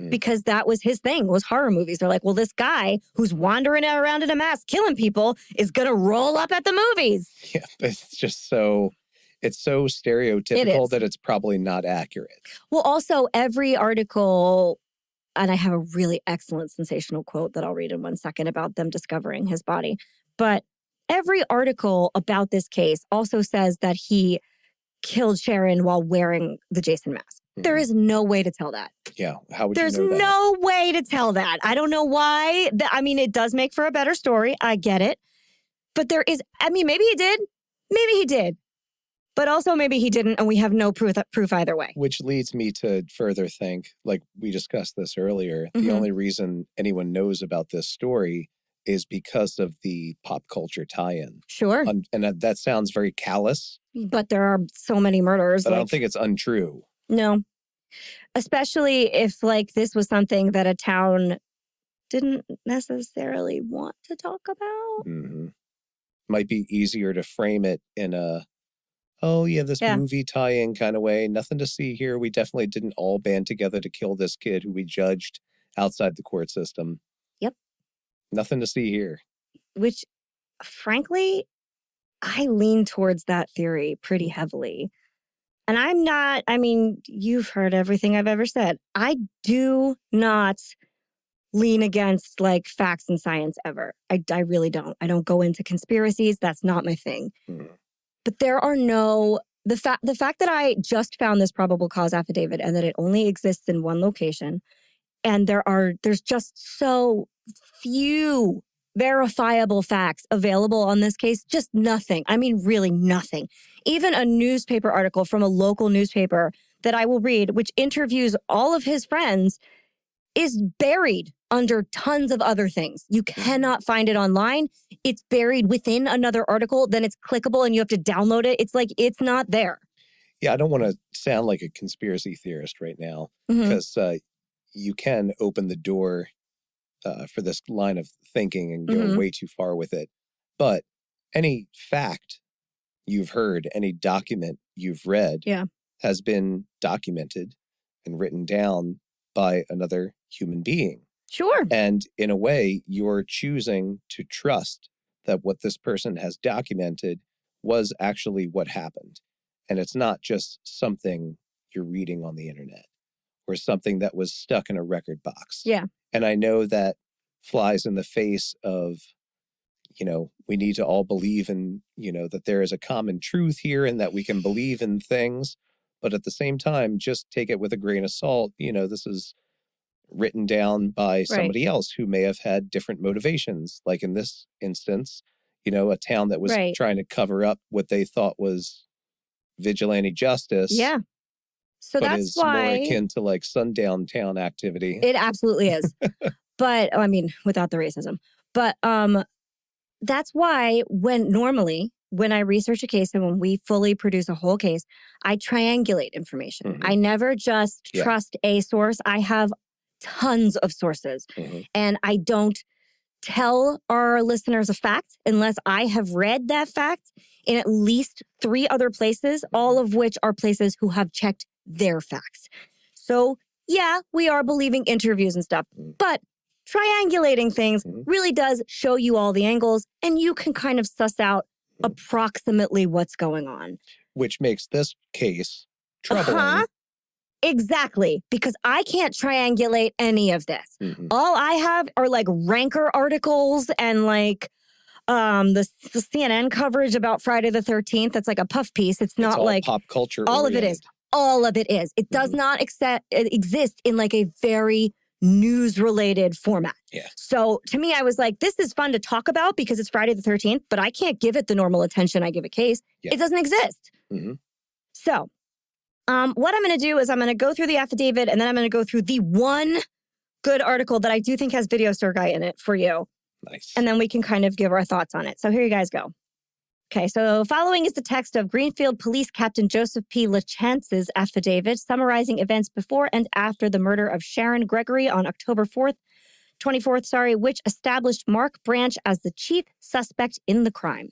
Because that was his thing, was horror movies. They're like, well, this guy who's wandering around in a mask killing people is going to roll up at the movies. Yeah, but it's just so, it's so stereotypical that it's probably not accurate. Well, also every article, and I have a really excellent sensational quote that I'll read in 1 second about them discovering his body. But every article about this case also says that he killed Sharon while wearing the Jason mask. There is no way to tell that. Yeah, how would There's you know that? no way to tell that. I don't know why. I mean, it does make for a better story. I get it. But there is, I mean, maybe he did. Maybe he did. But also maybe he didn't, and we have no proof either way. Which leads me to further think, like we discussed this earlier, the only reason anyone knows about this story is because of the pop culture tie-in. Sure. And that sounds very callous. But there are so many murders. But I don't think it's untrue. No. Especially if, like, this was something that a town didn't necessarily want to talk about. Might be easier to frame it in a, oh, yeah, this movie tie-in kind of way. Nothing to see here. We definitely didn't all band together to kill this kid who we judged outside the court system. Yep. Nothing to see here. Which, frankly, I lean towards that theory pretty heavily. And I'm not, I mean, you've heard everything I've ever said. I do not lean against, like, facts and science ever. I really don't. I don't go into conspiracies. That's not my thing. But there are no, the fact that I just found this probable cause affidavit and that it only exists in one location, and there's just so few verifiable facts available on this case, just nothing. I mean, really nothing. Even a newspaper article from a local newspaper that I will read, which interviews all of his friends, is buried under tons of other things. You cannot find it online. It's buried within another article, then it's clickable and you have to download it. It's like, it's not there. Yeah, I don't want to sound like a conspiracy theorist right now, Mhm. because you can open the door for this line of thinking and go way too far with it. But any fact you've heard, any document you've read has been documented and written down by another human being. Sure. And in a way, you're choosing to trust that what this person has documented was actually what happened. And it's not just something you're reading on the internet or something that was stuck in a record box. Yeah. And I know that flies in the face of, we need to all believe in, that there is a common truth here and that we can believe in things. But at the same time, just take it with a grain of salt. This is written down by somebody else who may have had different motivations. Like in this instance, a town that was trying to cover up what they thought was vigilante justice. Yeah. So but that's is why more akin to like sundown town activity. It absolutely is. But I mean, without the racism. But that's why when I research a case and when we fully produce a whole case, I triangulate information. Mm-hmm. I never just trust a source. I have tons of sources. Mm-hmm. And I don't tell our listeners a fact unless I have read that fact in at least 3 other places, all of which are places who have checked their facts. So yeah, we are believing interviews and stuff, but triangulating things really does show you all the angles and you can kind of suss out approximately what's going on. Which makes this case troubling. Exactly, because I can't triangulate any of this. Mm-hmm. All I have are like ranker articles and like the CNN coverage about Friday the 13th. That's like a puff piece. It's not all like pop culture. All oriented. of it is. All of it is. It does not exist in like a very news-related format. Yeah. So to me, I was like, this is fun to talk about because it's Friday the 13th, but I can't give it the normal attention I give a case. Yeah. It doesn't exist. Mm-hmm. So what I'm going to do is I'm going to go through the affidavit and then I'm going to go through the one good article that I do think has video surrogate in it for you. Nice. And then we can kind of give our thoughts on it. So here you guys go. Okay, so following is the text of Greenfield Police Captain Joseph P. LaChance's affidavit summarizing events before and after the murder of Sharon Gregory on October 24th, which established Mark Branch as the chief suspect in the crime.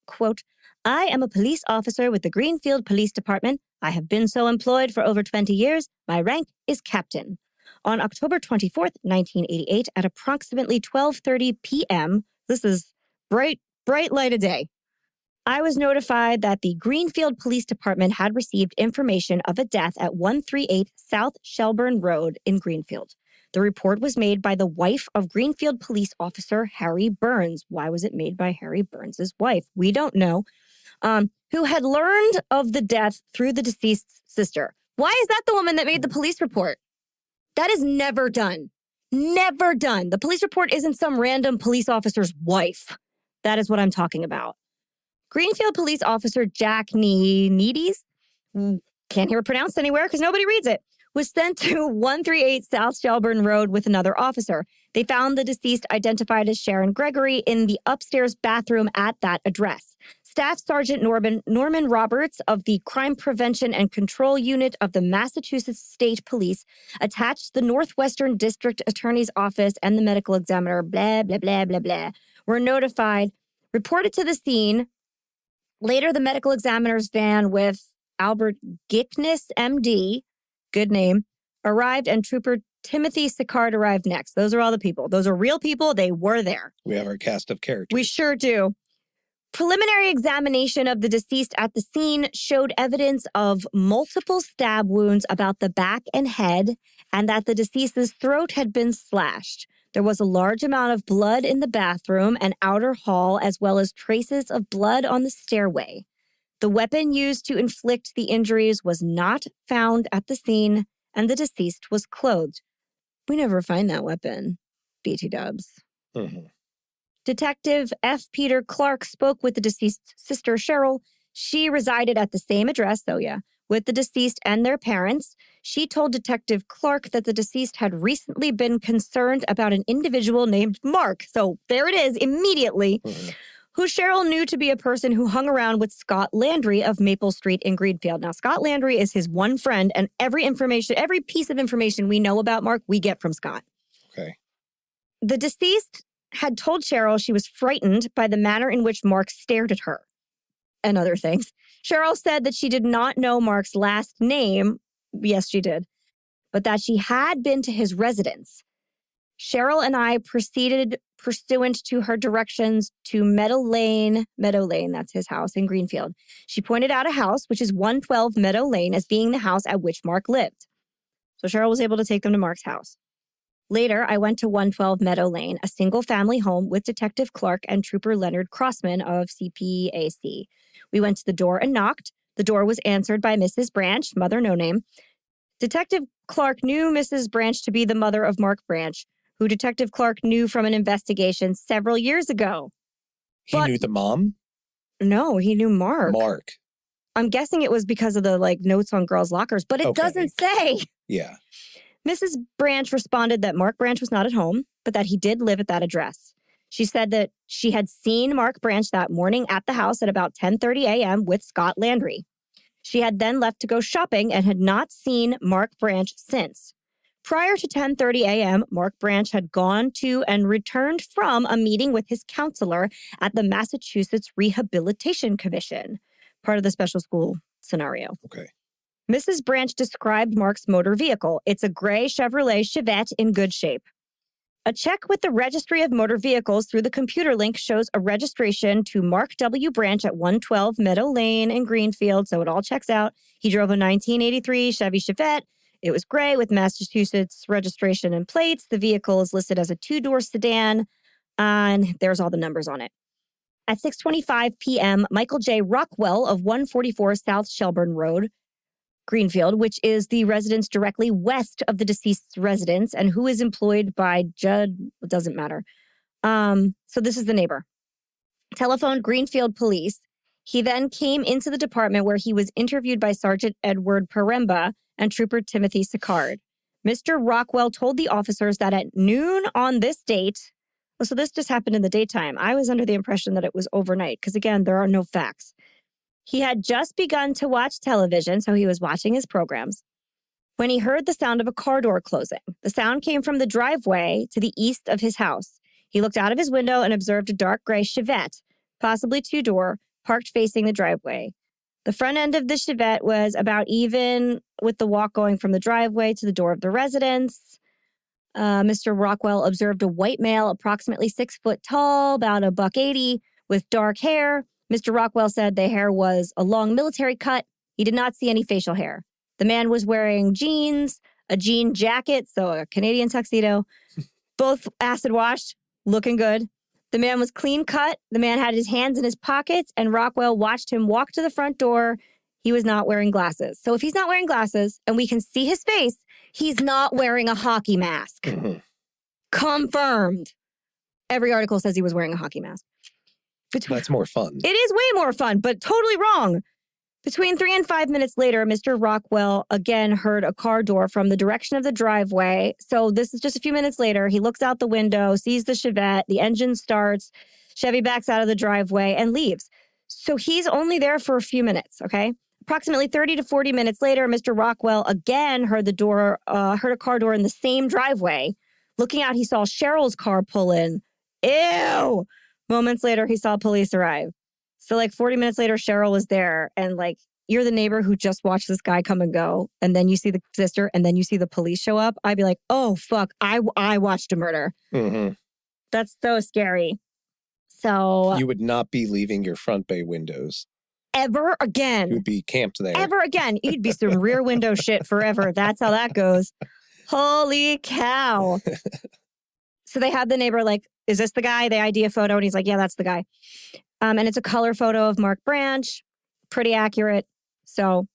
Quote, I am a police officer with the Greenfield Police Department. I have been so employed for over 20 years. My rank is captain. On October 24th, 1988, at approximately 12:30 p.m., this is bright light of day, I was notified that the Greenfield Police Department had received information of a death at 138 South Shelburne Road in Greenfield. The report was made by the wife of Greenfield Police Officer Harry Burns. Why was it made by Harry Burns' wife? We don't know. Who had learned of the death through the deceased's sister. Why is that the woman that made the police report? That is never done. Never done. The police report isn't some random police officer's wife. That is what I'm talking about. Greenfield Police Officer Jack Needies, can't hear it pronounced anywhere because nobody reads it, was sent to 138 South Shelburne Road with another officer. They found the deceased identified as Sharon Gregory in the upstairs bathroom at that address. Staff Sergeant Norman Roberts of the Crime Prevention and Control Unit of the Massachusetts State Police attached the Northwestern District Attorney's Office and the medical examiner, blah, blah, blah, blah, blah, were notified, reported to the scene. Later, the medical examiner's van with Albert Gickness, MD, good name, arrived and Trooper Timothy Sicard arrived next. Those are all the people. Those are real people. They were there. We have our cast of characters. We sure do. Preliminary examination of the deceased at the scene showed evidence of multiple stab wounds about the back and head and that the deceased's throat had been slashed. There was a large amount of blood in the bathroom and outer hall, as well as traces of blood on the stairway. The weapon used to inflict the injuries was not found at the scene, and the deceased was clothed. We never find that weapon, BT dubs. Mm-hmm. Detective F. Peter Clark spoke with the deceased's sister, Cheryl. She resided at the same address, with the deceased and their parents. She told Detective Clark that the deceased had recently been concerned about an individual named Mark. So there it is, immediately, who Cheryl knew to be a person who hung around with Scott Landry of Maple Street in Greenfield. Now, Scott Landry is his one friend, and every piece of information we know about Mark, we get from Scott. Okay. The deceased had told Cheryl she was frightened by the manner in which Mark stared at her and other things. Cheryl said that she did not know Mark's last name. Yes, she did. But that she had been to his residence. Cheryl and I proceeded pursuant to her directions to Meadow Lane, that's his house in Greenfield. She pointed out a house, which is 112 Meadow Lane, as being the house at which Mark lived. So Cheryl was able to take them to Mark's house. Later, I went to 112 Meadow Lane, a single-family home with Detective Clark and Trooper Leonard Crossman of CPAC. We went to the door and knocked. The door was answered by Mrs. Branch, Mother No Name. Detective Clark knew Mrs. Branch to be the mother of Mark Branch, who Detective Clark knew from an investigation several years ago. He knew the mom? No, he knew Mark. Mark. I'm guessing it was because of the notes on girls' lockers, but it doesn't say. Yeah. Mrs. Branch responded that Mark Branch was not at home, but that he did live at that address. She said that she had seen Mark Branch that morning at the house at about 10:30 a.m. with Scott Landry. She had then left to go shopping and had not seen Mark Branch since. Prior to 10:30 a.m., Mark Branch had gone to and returned from a meeting with his counselor at the Massachusetts Rehabilitation Commission, part of the special school scenario. Okay. Mrs. Branch described Mark's motor vehicle. It's a gray Chevrolet Chevette in good shape. A check with the Registry of Motor Vehicles through the computer link shows a registration to Mark W. Branch at 112 Meadow Lane in Greenfield, so it all checks out. He drove a 1983 Chevy Chevette. It was gray with Massachusetts registration and plates. The vehicle is listed as a two-door sedan, and there's all the numbers on it. At 6:25 p.m., Michael J. Rockwell of 144 South Shelburne Road, Greenfield, which is the residence directly west of the deceased's residence and who is employed by Judd, it doesn't matter. So this is the neighbor. Telephoned Greenfield police. He then came into the department where he was interviewed by Sergeant Edward Paremba and Trooper Timothy Sicard. Mr. Rockwell told the officers that at noon on this date, so this just happened in the daytime. I was under the impression that it was overnight because, again, there are no facts. He had just begun to watch television, so he was watching his programs, when he heard the sound of a car door closing. The sound came from the driveway to the east of his house. He looked out of his window and observed a dark gray Chevette, possibly two-door, parked facing the driveway. The front end of the Chevette was about even with the walk going from the driveway to the door of the residence. Mr. Rockwell observed a white male, approximately 6 foot tall, about $180, with dark hair. Mr. Rockwell said the hair was a long military cut. He did not see any facial hair. The man was wearing jeans, a jean jacket, so a Canadian tuxedo, both acid washed, looking good. The man was clean cut. The man had his hands in his pockets, and Rockwell watched him walk to the front door. He was not wearing glasses. So if he's not wearing glasses and we can see his face, he's not wearing a hockey mask. Confirmed. Every article says he was wearing a hockey mask. That's more fun. It is way more fun, but totally wrong. Between 3 and 5 minutes later, Mr. Rockwell again heard a car door from the direction of the driveway. So this is just a few minutes later. He looks out the window, sees the Chevette, the engine starts, Chevy backs out of the driveway and leaves. So he's only there for a few minutes, okay? Approximately 30 to 40 minutes later, Mr. Rockwell again heard a car door in the same driveway. Looking out, he saw Cheryl's car pull in. Ew! Moments later, he saw police arrive. So 40 minutes later, Cheryl was there. And you're the neighbor who just watched this guy come and go. And then you see the sister and then you see the police show up. I'd be like, oh, fuck, I watched a murder. Mm-hmm. That's so scary. So you would not be leaving your front bay windows. Ever again. You'd be camped there. Ever again. You'd be some rear window shit forever. That's how that goes. Holy cow. So they had the neighbor is this the guy? They ID a photo and he's like, yeah, that's the guy. And it's a color photo of Mark Branch. Pretty accurate. So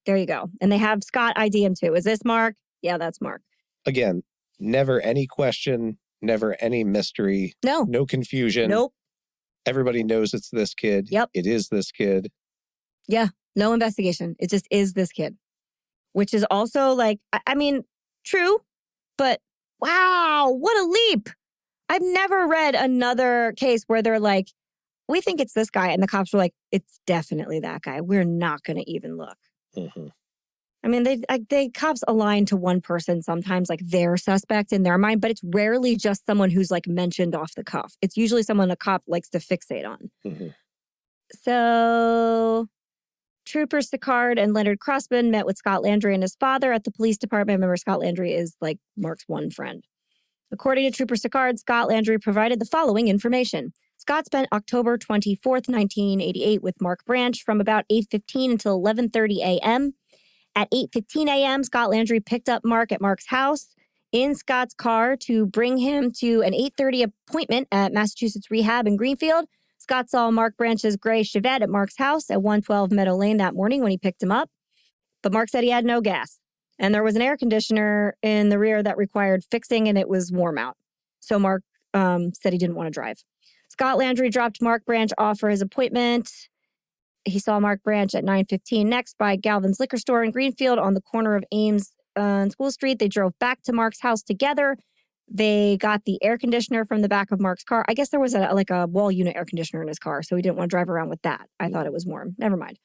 there you go. And they have Scott ID him too. Is this Mark? Yeah, that's Mark. Again, never any question, never any mystery. No. No confusion. Nope. Everybody knows it's this kid. Yep. It is this kid. Yeah. No investigation. It just is this kid. Which is also true, but wow, what a leap. I've never read another case where they're like, we think it's this guy. And the cops were like, it's definitely that guy. We're not going to even look. Mm-hmm. I mean, they cops align to one person sometimes, like their suspect in their mind, but it's rarely just someone who's like mentioned off the cuff. It's usually someone a cop likes to fixate on. Mm-hmm. So Troopers Sicard and Leonard Crossman met with Scott Landry and his father at the police department. Remember, Scott Landry is like Mark's one friend. According to Trooper Sicard, Scott Landry provided the following information. Scott spent October 24th, 1988 with Mark Branch from about 8:15 until 11:30 a.m. At 8:15 a.m., Scott Landry picked up Mark at Mark's house in Scott's car to bring him to an 8:30 appointment at Massachusetts Rehab in Greenfield. Scott saw Mark Branch's gray Chevette at Mark's house at 112 Meadow Lane that morning when he picked him up. But Mark said he had no gas. And there was an air conditioner in the rear that required fixing, and it was warm out. So Mark said he didn't want to drive. Scott Landry dropped Mark Branch off for his appointment. He saw Mark Branch at 9:15 next by Galvin's Liquor Store in Greenfield on the corner of Ames and School Street. They drove back to Mark's house together. They got the air conditioner from the back of Mark's car. I guess there was a wall unit air conditioner in his car, so he didn't want to drive around with that. I thought it was warm. Never mind.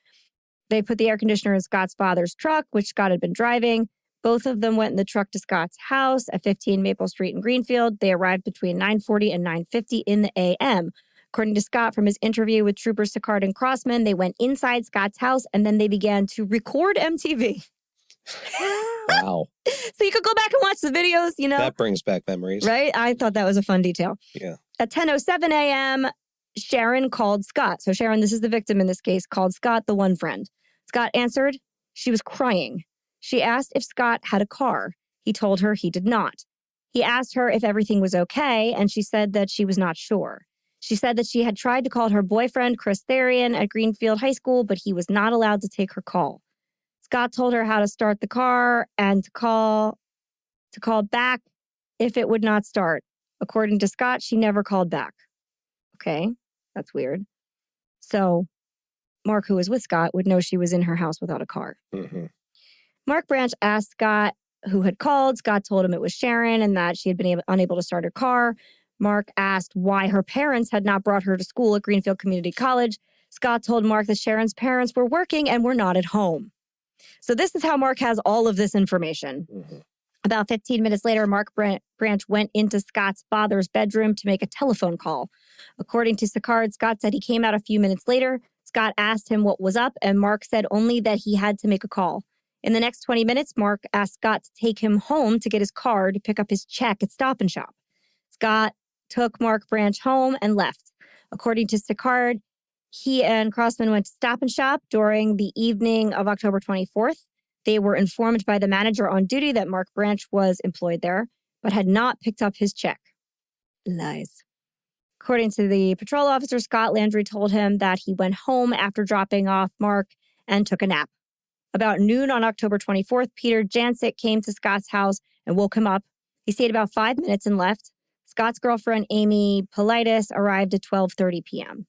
They put the air conditioner in Scott's father's truck, which Scott had been driving. Both of them went in the truck to Scott's house at 15 Maple Street in Greenfield. They arrived between 9:40 and 9:50 in the a.m. According to Scott, from his interview with Troopers Sicard and Crossman, they went inside Scott's house and then they began to record MTV. Wow. So you could go back and watch the videos, you know. That brings back memories. Right? I thought that was a fun detail. Yeah. At 10:07 a.m., Sharon called Scott. So Sharon, this is the victim in this case, called Scott, the one friend. Scott answered. She was crying. She asked if Scott had a car. He told her he did not. He asked her if everything was okay, and she said that she was not sure. She said that she had tried to call her boyfriend, Chris Therian, at Greenfield High School, but he was not allowed to take her call. Scott told her how to start the car and to call back if it would not start. According to Scott, she never called back. Okay, that's weird. So Mark, who was with Scott, would know she was in her house without a car. Mm-hmm. Mark Branch asked Scott who had called. Scott told him it was Sharon and that she had been unable to start her car. Mark asked why her parents had not brought her to school at Greenfield Community College. Scott told Mark that Sharon's parents were working and were not at home. So this is how Mark has all of this information. Mm-hmm. About 15 minutes later, Mark Branch went into Scott's father's bedroom to make a telephone call. According to Sicard, Scott said he came out a few minutes later. Scott asked him what was up, and Mark said only that he had to make a call. In the next 20 minutes, Mark asked Scott to take him home to get his car to pick up his check at Stop and Shop. Scott took Mark Branch home and left. According to Sicard, he and Crossman went to Stop and Shop during the evening of October 24th. They were informed by the manager on duty that Mark Branch was employed there, but had not picked up his check. Lies. According to the patrol officer, Scott Landry told him that he went home after dropping off Mark and took a nap. About noon on October 24th, Peter Jancic came to Scott's house and woke him up. He stayed about 5 minutes and left. Scott's girlfriend, Amy Politis, arrived at 12:30 p.m.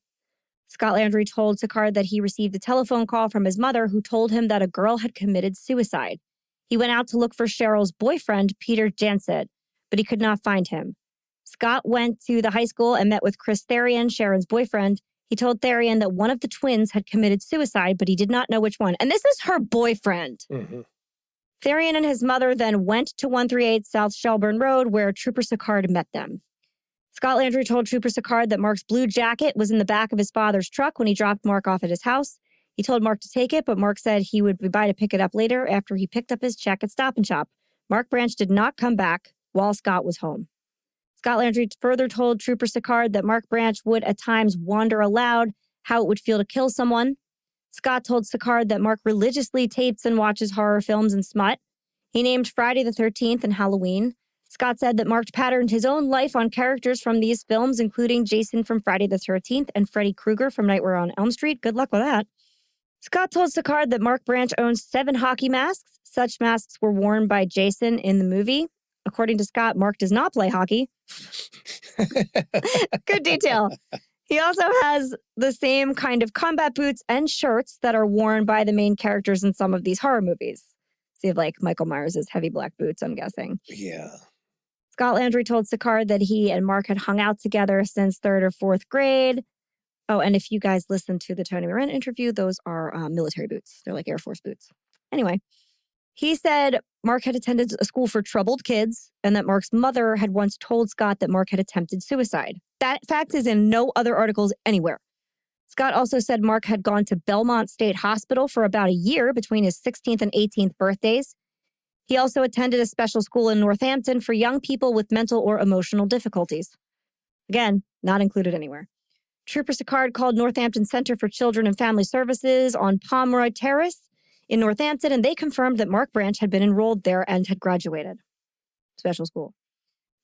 Scott Landry told Sicard that he received a telephone call from his mother who told him that a girl had committed suicide. He went out to look for Cheryl's boyfriend, Peter Jancic, but he could not find him. Scott went to the high school and met with Chris Therian, Sharon's boyfriend. He told Therian that one of the twins had committed suicide, but he did not know which one. And this is her boyfriend. Mm-hmm. Therian and his mother then went to 138 South Shelburne Road, where Trooper Sicard met them. Scott Landry told Trooper Sicard that Mark's blue jacket was in the back of his father's truck when he dropped Mark off at his house. He told Mark to take it, but Mark said he would be by to pick it up later after he picked up his check at Stop and Shop. Mark Branch did not come back while Scott was home. Scott Landry further told Trooper Sicard that Mark Branch would at times wander aloud, how it would feel to kill someone. Scott told Sicard that Mark religiously tapes and watches horror films and smut. He named Friday the 13th and Halloween. Scott said that Mark patterned his own life on characters from these films, including Jason from Friday the 13th and Freddy Krueger from Nightmare on Elm Street. Good luck with that. Scott told Sicard that Mark Branch owns 7 hockey masks. Such masks were worn by Jason in the movie. According to Scott, Mark does not play hockey. Good detail. He also has the same kind of combat boots and shirts that are worn by the main characters in some of these horror movies. See, like Michael Myers' heavy black boots, I'm guessing. Yeah. Scott Landry told Sicard that he and Mark had hung out together since 3rd or 4th grade. Oh, and if you guys listen to the Tony Moran interview, those are military boots. They're like Air Force boots. Anyway, he said Mark had attended a school for troubled kids and that Mark's mother had once told Scott that Mark had attempted suicide. That fact is in no other articles anywhere. Scott also said Mark had gone to Belmont State Hospital for about a year between his 16th and 18th birthdays. He also attended a special school in Northampton for young people with mental or emotional difficulties. Again, not included anywhere. Trooper Sicard called Northampton Center for Children and Family Services on Pomeroy Terrace in Northampton, and they confirmed that Mark Branch had been enrolled there and had graduated. Special school.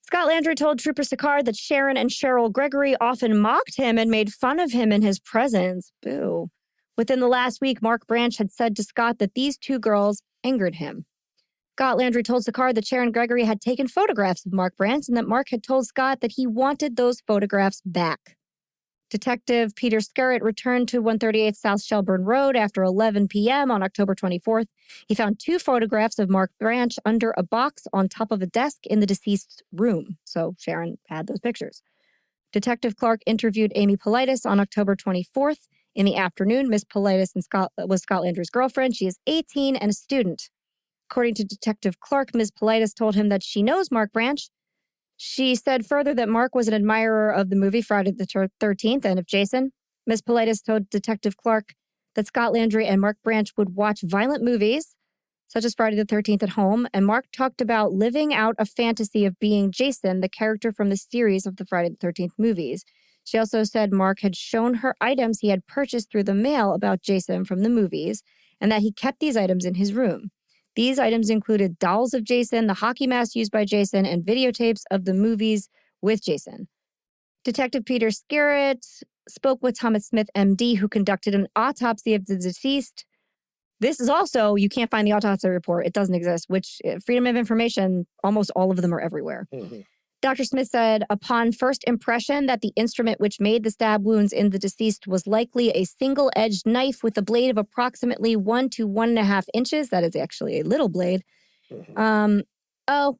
Scott Landry told Trooper Sicard that Sharon and Cheryl Gregory often mocked him and made fun of him in his presence. Boo. Within the last week, Mark Branch had said to Scott that these two girls angered him. Scott Landry told Sicard that Sharon Gregory had taken photographs of Mark Branch and that Mark had told Scott that he wanted those photographs back. Detective Peter Skerritt returned to 138 South Shelburne Road after 11 p.m. on October 24th. He found 2 photographs of Mark Branch under a box on top of a desk in the deceased's room. So Sharon had those pictures. Detective Clark interviewed Amy Politis on October 24th. In the afternoon, Miss Politis was Scott Landry's girlfriend. She is 18 and a student. According to Detective Clark, Ms. Politis told him that she knows Mark Branch. She said further that Mark was an admirer of the movie Friday the 13th and of Jason. Ms. Politis told Detective Clark that Scott Landry and Mark Branch would watch violent movies, such as Friday the 13th at home, and Mark talked about living out a fantasy of being Jason, the character from the series of the Friday the 13th movies. She also said Mark had shown her items he had purchased through the mail about Jason from the movies, and that he kept these items in his room. These items included dolls of Jason, the hockey mask used by Jason, and videotapes of the movies with Jason. Detective Peter Skerritt spoke with Thomas Smith, MD, who conducted an autopsy of the deceased. This is also, you can't find the autopsy report. It doesn't exist, which Freedom of Information, almost all of them are everywhere. Mm-hmm. Dr. Smith said, upon first impression that the instrument which made the stab wounds in the deceased was likely a single-edged knife with a blade of approximately 1 to 1.5 inches. That is actually a little blade. Mm-hmm.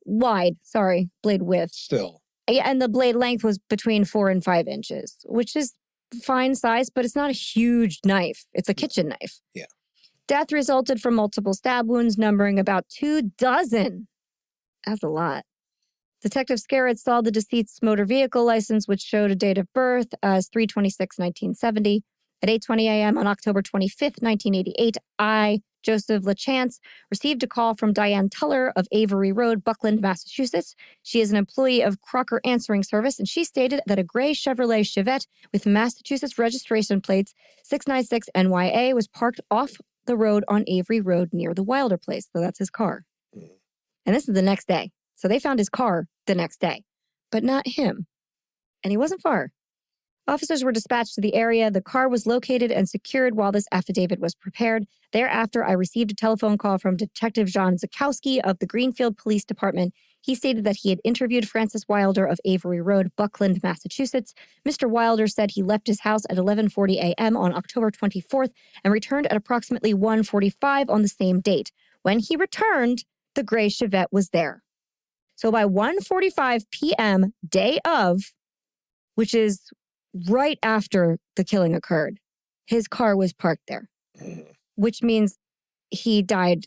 Wide. Sorry, blade width. Still. Yeah, and the blade length was between 4 and 5 inches, which is fine size, but it's not a huge knife. It's a kitchen knife. Yeah. Death resulted from multiple stab wounds numbering about 24. That's a lot. Detective Skerritt saw the deceased's motor vehicle license, which showed a date of birth as 3/26/1970. At 8:20 a.m. on October 25th, 1988, I, Joseph LaChance, received a call from Diane Tuller of Avery Road, Buckland, Massachusetts. She is an employee of Crocker Answering Service, and she stated that a gray Chevrolet Chevette with Massachusetts registration plates 696 NYA was parked off the road on Avery Road near the Wilder place. So that's his car. And this is the next day. So they found his car the next day, but not him. And he wasn't far. Officers were dispatched to the area. The car was located and secured while this affidavit was prepared. Thereafter, I received a telephone call from Detective John Zakowski of the Greenfield Police Department. He stated that he had interviewed Francis Wilder of Avery Road, Buckland, Massachusetts. Mr. Wilder said he left his house at 11:40 a.m. on October 24th and returned at approximately 1:45 on the same date. When he returned, the gray Chevette was there. So by 1:45 p.m., day of, which is right after the killing occurred, his car was parked there, which means he died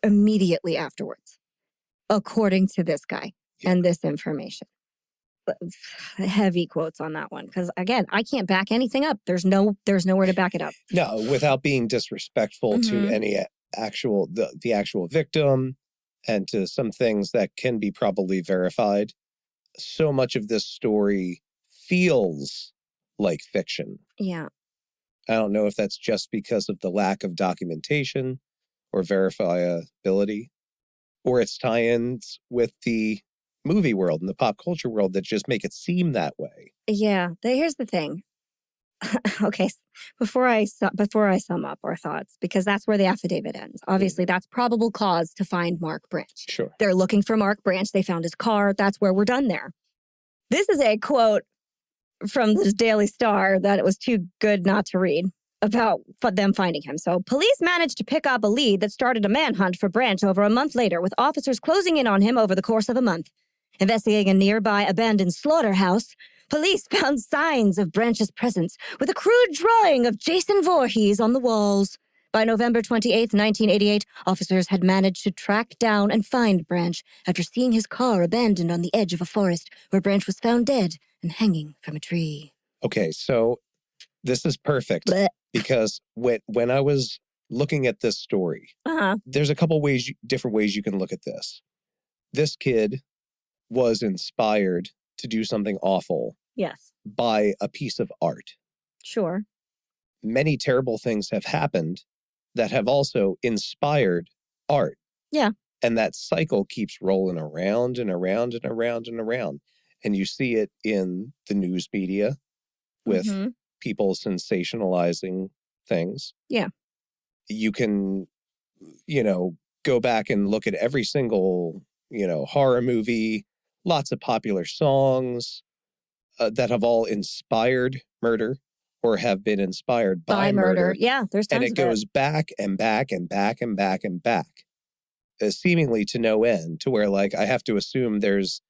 immediately afterwards, according to this guy and this information. Heavy quotes on that one, because again, I can't back anything up. There's nowhere to back it up. No, without being disrespectful to any actual the actual victim and to some things that can be probably verified. So much of this story feels like fiction. Yeah. I don't know if that's just because of the lack of documentation or verifiability, or its tie-ins with the movie world and the pop culture world that just make it seem that way. Yeah. Here's the thing. Okay, before I sum up our thoughts, because that's where the affidavit ends. Obviously, that's probable cause to find Mark Branch. Sure. They're looking for Mark Branch. They found his car. That's where we're done there. This is a quote from the Daily Star that it was too good not to read about them finding him. So, police managed to pick up a lead that started a manhunt for Branch over a month later, with officers closing in on him over the course of a month. Investigating a nearby abandoned slaughterhouse, Police found signs of Branch's presence with a crude drawing of Jason Voorhees on the walls. By November 28th, 1988, officers had managed to track down and find Branch after seeing his car abandoned on the edge of a forest where Branch was found dead and hanging from a tree. Okay, so this is perfect because when I was looking at this story, there's a couple different ways you can look at this. This kid was inspired to do something awful by a piece of art. Sure. Many terrible things have happened that have also inspired art. Yeah. And that cycle keeps rolling around and around and around and around. And you see it in the news media with people sensationalizing things. Yeah. You can, go back and look at every single, horror movie, lots of popular songs that have all inspired murder or have been inspired by murder. Yeah, there's tons and it goes back and back and back and back and back, seemingly to no end, to where, like, I have to assume there's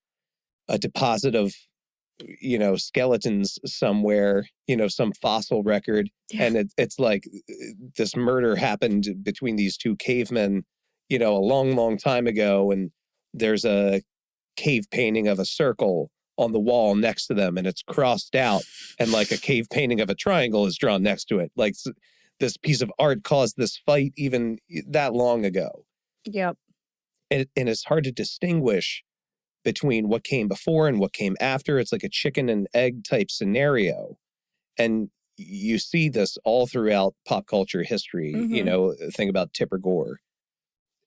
a deposit of, skeletons somewhere, some fossil record. Yeah. And it's like this murder happened between these two cavemen, a long, long time ago. And there's a cave painting of a circle on the wall next to them, and it's crossed out, and like a cave painting of a triangle is drawn next to it. Like this piece of art caused this fight even that long ago. Yep. And it's hard to distinguish between what came before and what came after. It's like a chicken and egg type scenario. And you see this all throughout pop culture history. Think about Tipper Gore.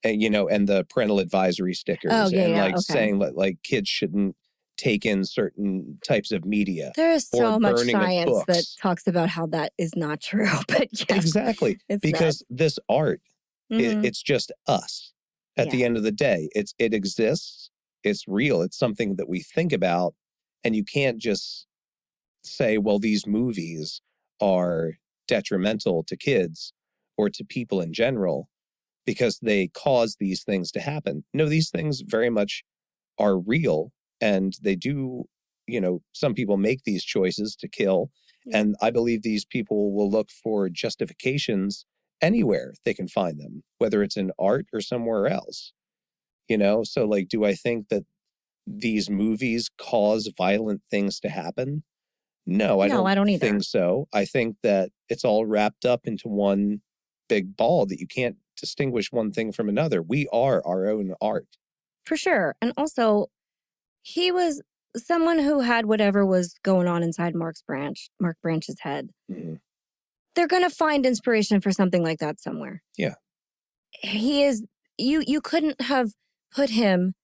And, and the parental advisory stickers saying that like kids shouldn't take in certain types of media. There is so much science that talks about how that is not true. But yes, exactly, because this art, it's just us. At the end of the day, it exists. It's real. It's something that we think about, and you can't just say, well, these movies are detrimental to kids or to people in general because they cause these things to happen. No, these things very much are real. And they do, some people make these choices to kill. Yeah. And I believe these people will look for justifications anywhere they can find them, whether it's in art or somewhere else. So like, do I think that these movies cause violent things to happen? No, I don't either. Think so. I think that it's all wrapped up into one big ball that you can't distinguish one thing from another. We are our own art. For sure. And also, he was someone who had whatever was going on inside Mark Branch's head. Mm-hmm. They're going to find inspiration for something like that somewhere. Yeah. He is, you couldn't have put him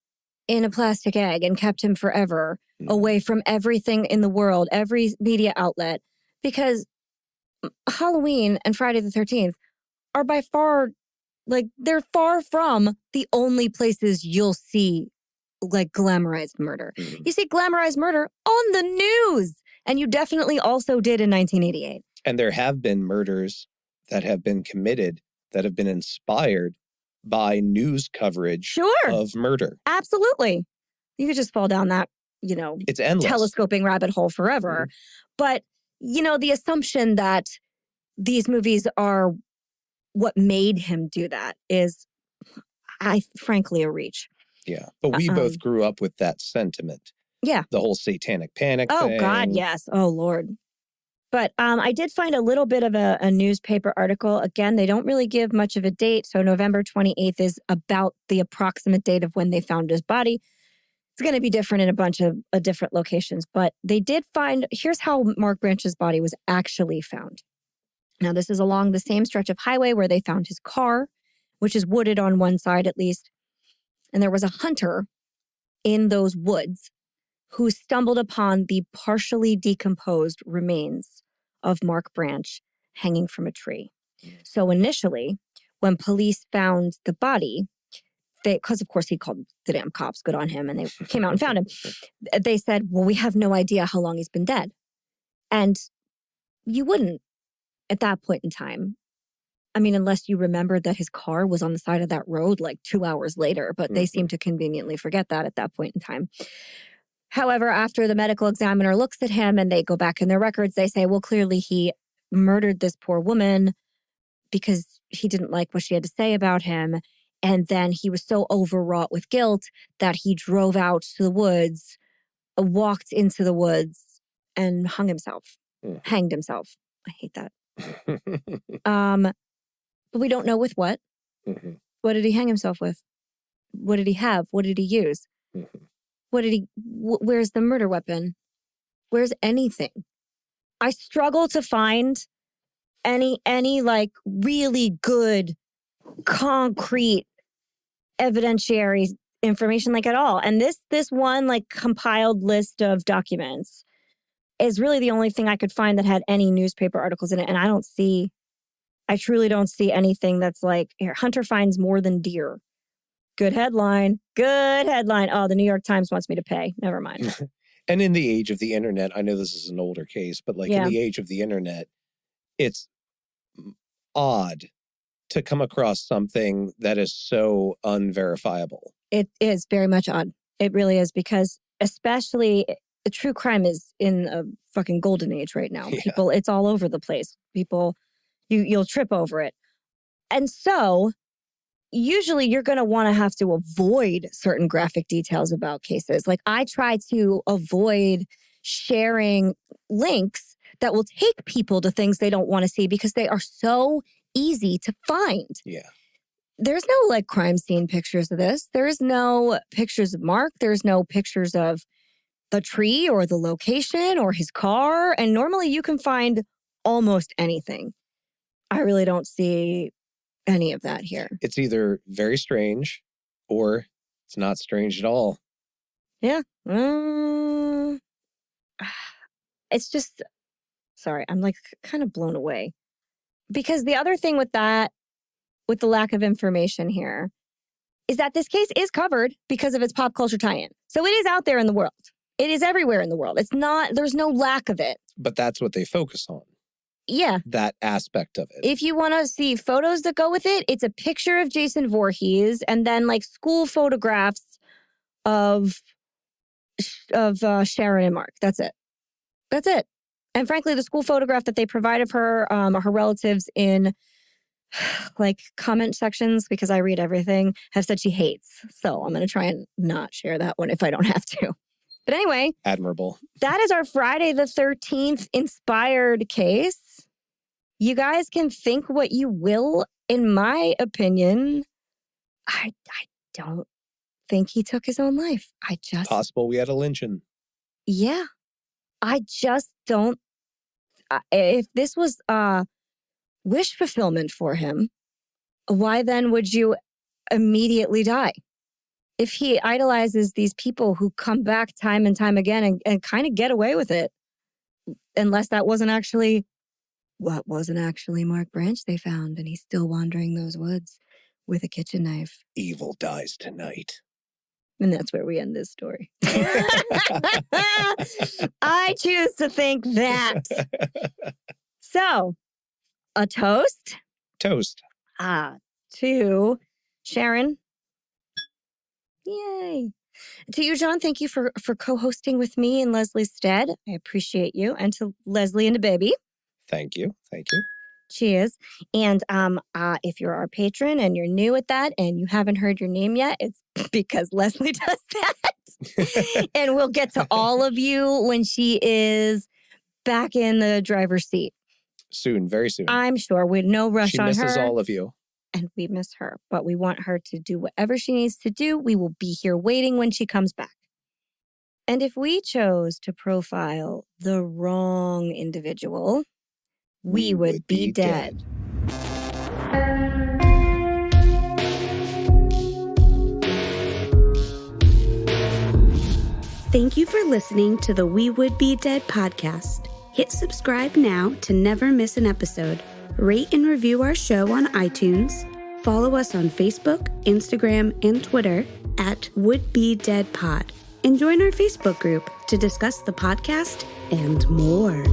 in a plastic egg and kept him forever away from everything in the world, every media outlet, because Halloween and Friday the 13th are by far, they're far from the only places you'll see glamorized murder. Mm-hmm. You see glamorized murder on the news, and you definitely also did in 1988. And there have been murders that have been committed that have been inspired by news coverage of murder. Absolutely. You could just fall down that, it's endless. Telescoping rabbit hole forever. Mm-hmm. But, the assumption that these movies are what made him do that is, frankly, a reach. Yeah, but we both grew up with that sentiment. Yeah. The whole satanic panic thing. Oh, God, yes. Oh, Lord. But I did find a little bit of a newspaper article. Again, they don't really give much of a date. So November 28th is about the approximate date of when they found his body. It's going to be different in a bunch of different locations. But they did find, here's how Mark Branch's body was actually found. Now, this is along the same stretch of highway where they found his car, which is wooded on one side at least. And there was a hunter in those woods who stumbled upon the partially decomposed remains of Mark Branch hanging from a tree. So initially, when police found the body, because of course he called the damn cops, good on him, and they came out and found him, they said, well, we have no idea how long he's been dead. And you wouldn't at that point in time. I mean, unless you remembered that his car was on the side of that road 2 hours later, but they seem to conveniently forget that at that point in time. However, after the medical examiner looks at him and they go back in their records, they say, well, clearly he murdered this poor woman because he didn't like what she had to say about him. And then he was so overwrought with guilt that he drove out to the woods, walked into the woods, and hanged himself. I hate that. But we don't know with what. Mm-hmm. What did he hang himself with? What did he have? What did he use? Mm-hmm. Where's the murder weapon? Where's anything? I struggle to find any like really good, concrete, evidentiary information like at all. And this one like compiled list of documents is really the only thing I could find that had any newspaper articles in it. And I truly don't see anything that's like, here, Hunter finds more than deer. Good headline. Oh, the New York Times wants me to pay. Never mind. And in the age of the internet, I know this is an older case, but like in the age of the internet, it's odd to come across something that is so unverifiable. It is very much odd. It really is, because especially true crime is in a fucking golden age right now. Yeah. People, it's all over the place. People, you'll trip over it. And so usually you're going to want to have to avoid certain graphic details about cases. Like I try to avoid sharing links that will take people to things they don't want to see because they are so easy to find. Yeah. There's no like crime scene pictures of this. There's no pictures of Mark. There's no pictures of the tree or the location or his car. And normally you can find almost anything. I really don't see any of that here. It's either very strange or it's not strange at all. Yeah. It's just, sorry, I'm like kind of blown away. Because the other thing with that, with the lack of information here, is that this case is covered because of its pop culture tie-in. So it is out there in the world. It is everywhere in the world. It's not, there's no lack of it. But that's what they focus on. Yeah. That aspect of it. If you want to see photos that go with it, it's a picture of Jason Voorhees and then like school photographs of Sharon and Mark. That's it. That's it. And frankly, the school photograph that they provide of her, her relatives in like comment sections, because I read everything, have said she hates. So I'm going to try and not share that one if I don't have to. But anyway. Admirable. That is our Friday the 13th inspired case. You guys can think what you will. In my opinion, I don't think he took his own life. Possible we had a lynching. Yeah. I just don't. If this was wish fulfillment for him, why then would you immediately die? If he idolizes these people who come back time and time again and kind of get away with it, unless that wasn't actually Mark Branch they found, and he's still wandering those woods with a kitchen knife. Evil dies tonight. And that's where we end this story. I choose to think that. So, a toast? Toast. To Sharon. Yay. To you, John, thank you for co-hosting with me in Leslie's stead. I appreciate you. And to Leslie and to Baby. Thank you. Thank you. Cheers. And if you're our patron and you're new at that and you haven't heard your name yet, it's because Leslie does that. And we'll get to all of you when she is back in the driver's seat. Soon, very soon. I'm sure. With no rush on her. She misses all of you. And we miss her. But we want her to do whatever she needs to do. We will be here waiting when she comes back. And if we chose to profile the wrong individual, we would be dead. Thank you for listening to the We Would Be Dead podcast. Hit subscribe now to never miss an episode. Rate and review our show on iTunes. Follow us on Facebook, Instagram, and Twitter at Would Be Dead Pod. And join our Facebook group to discuss the podcast and more.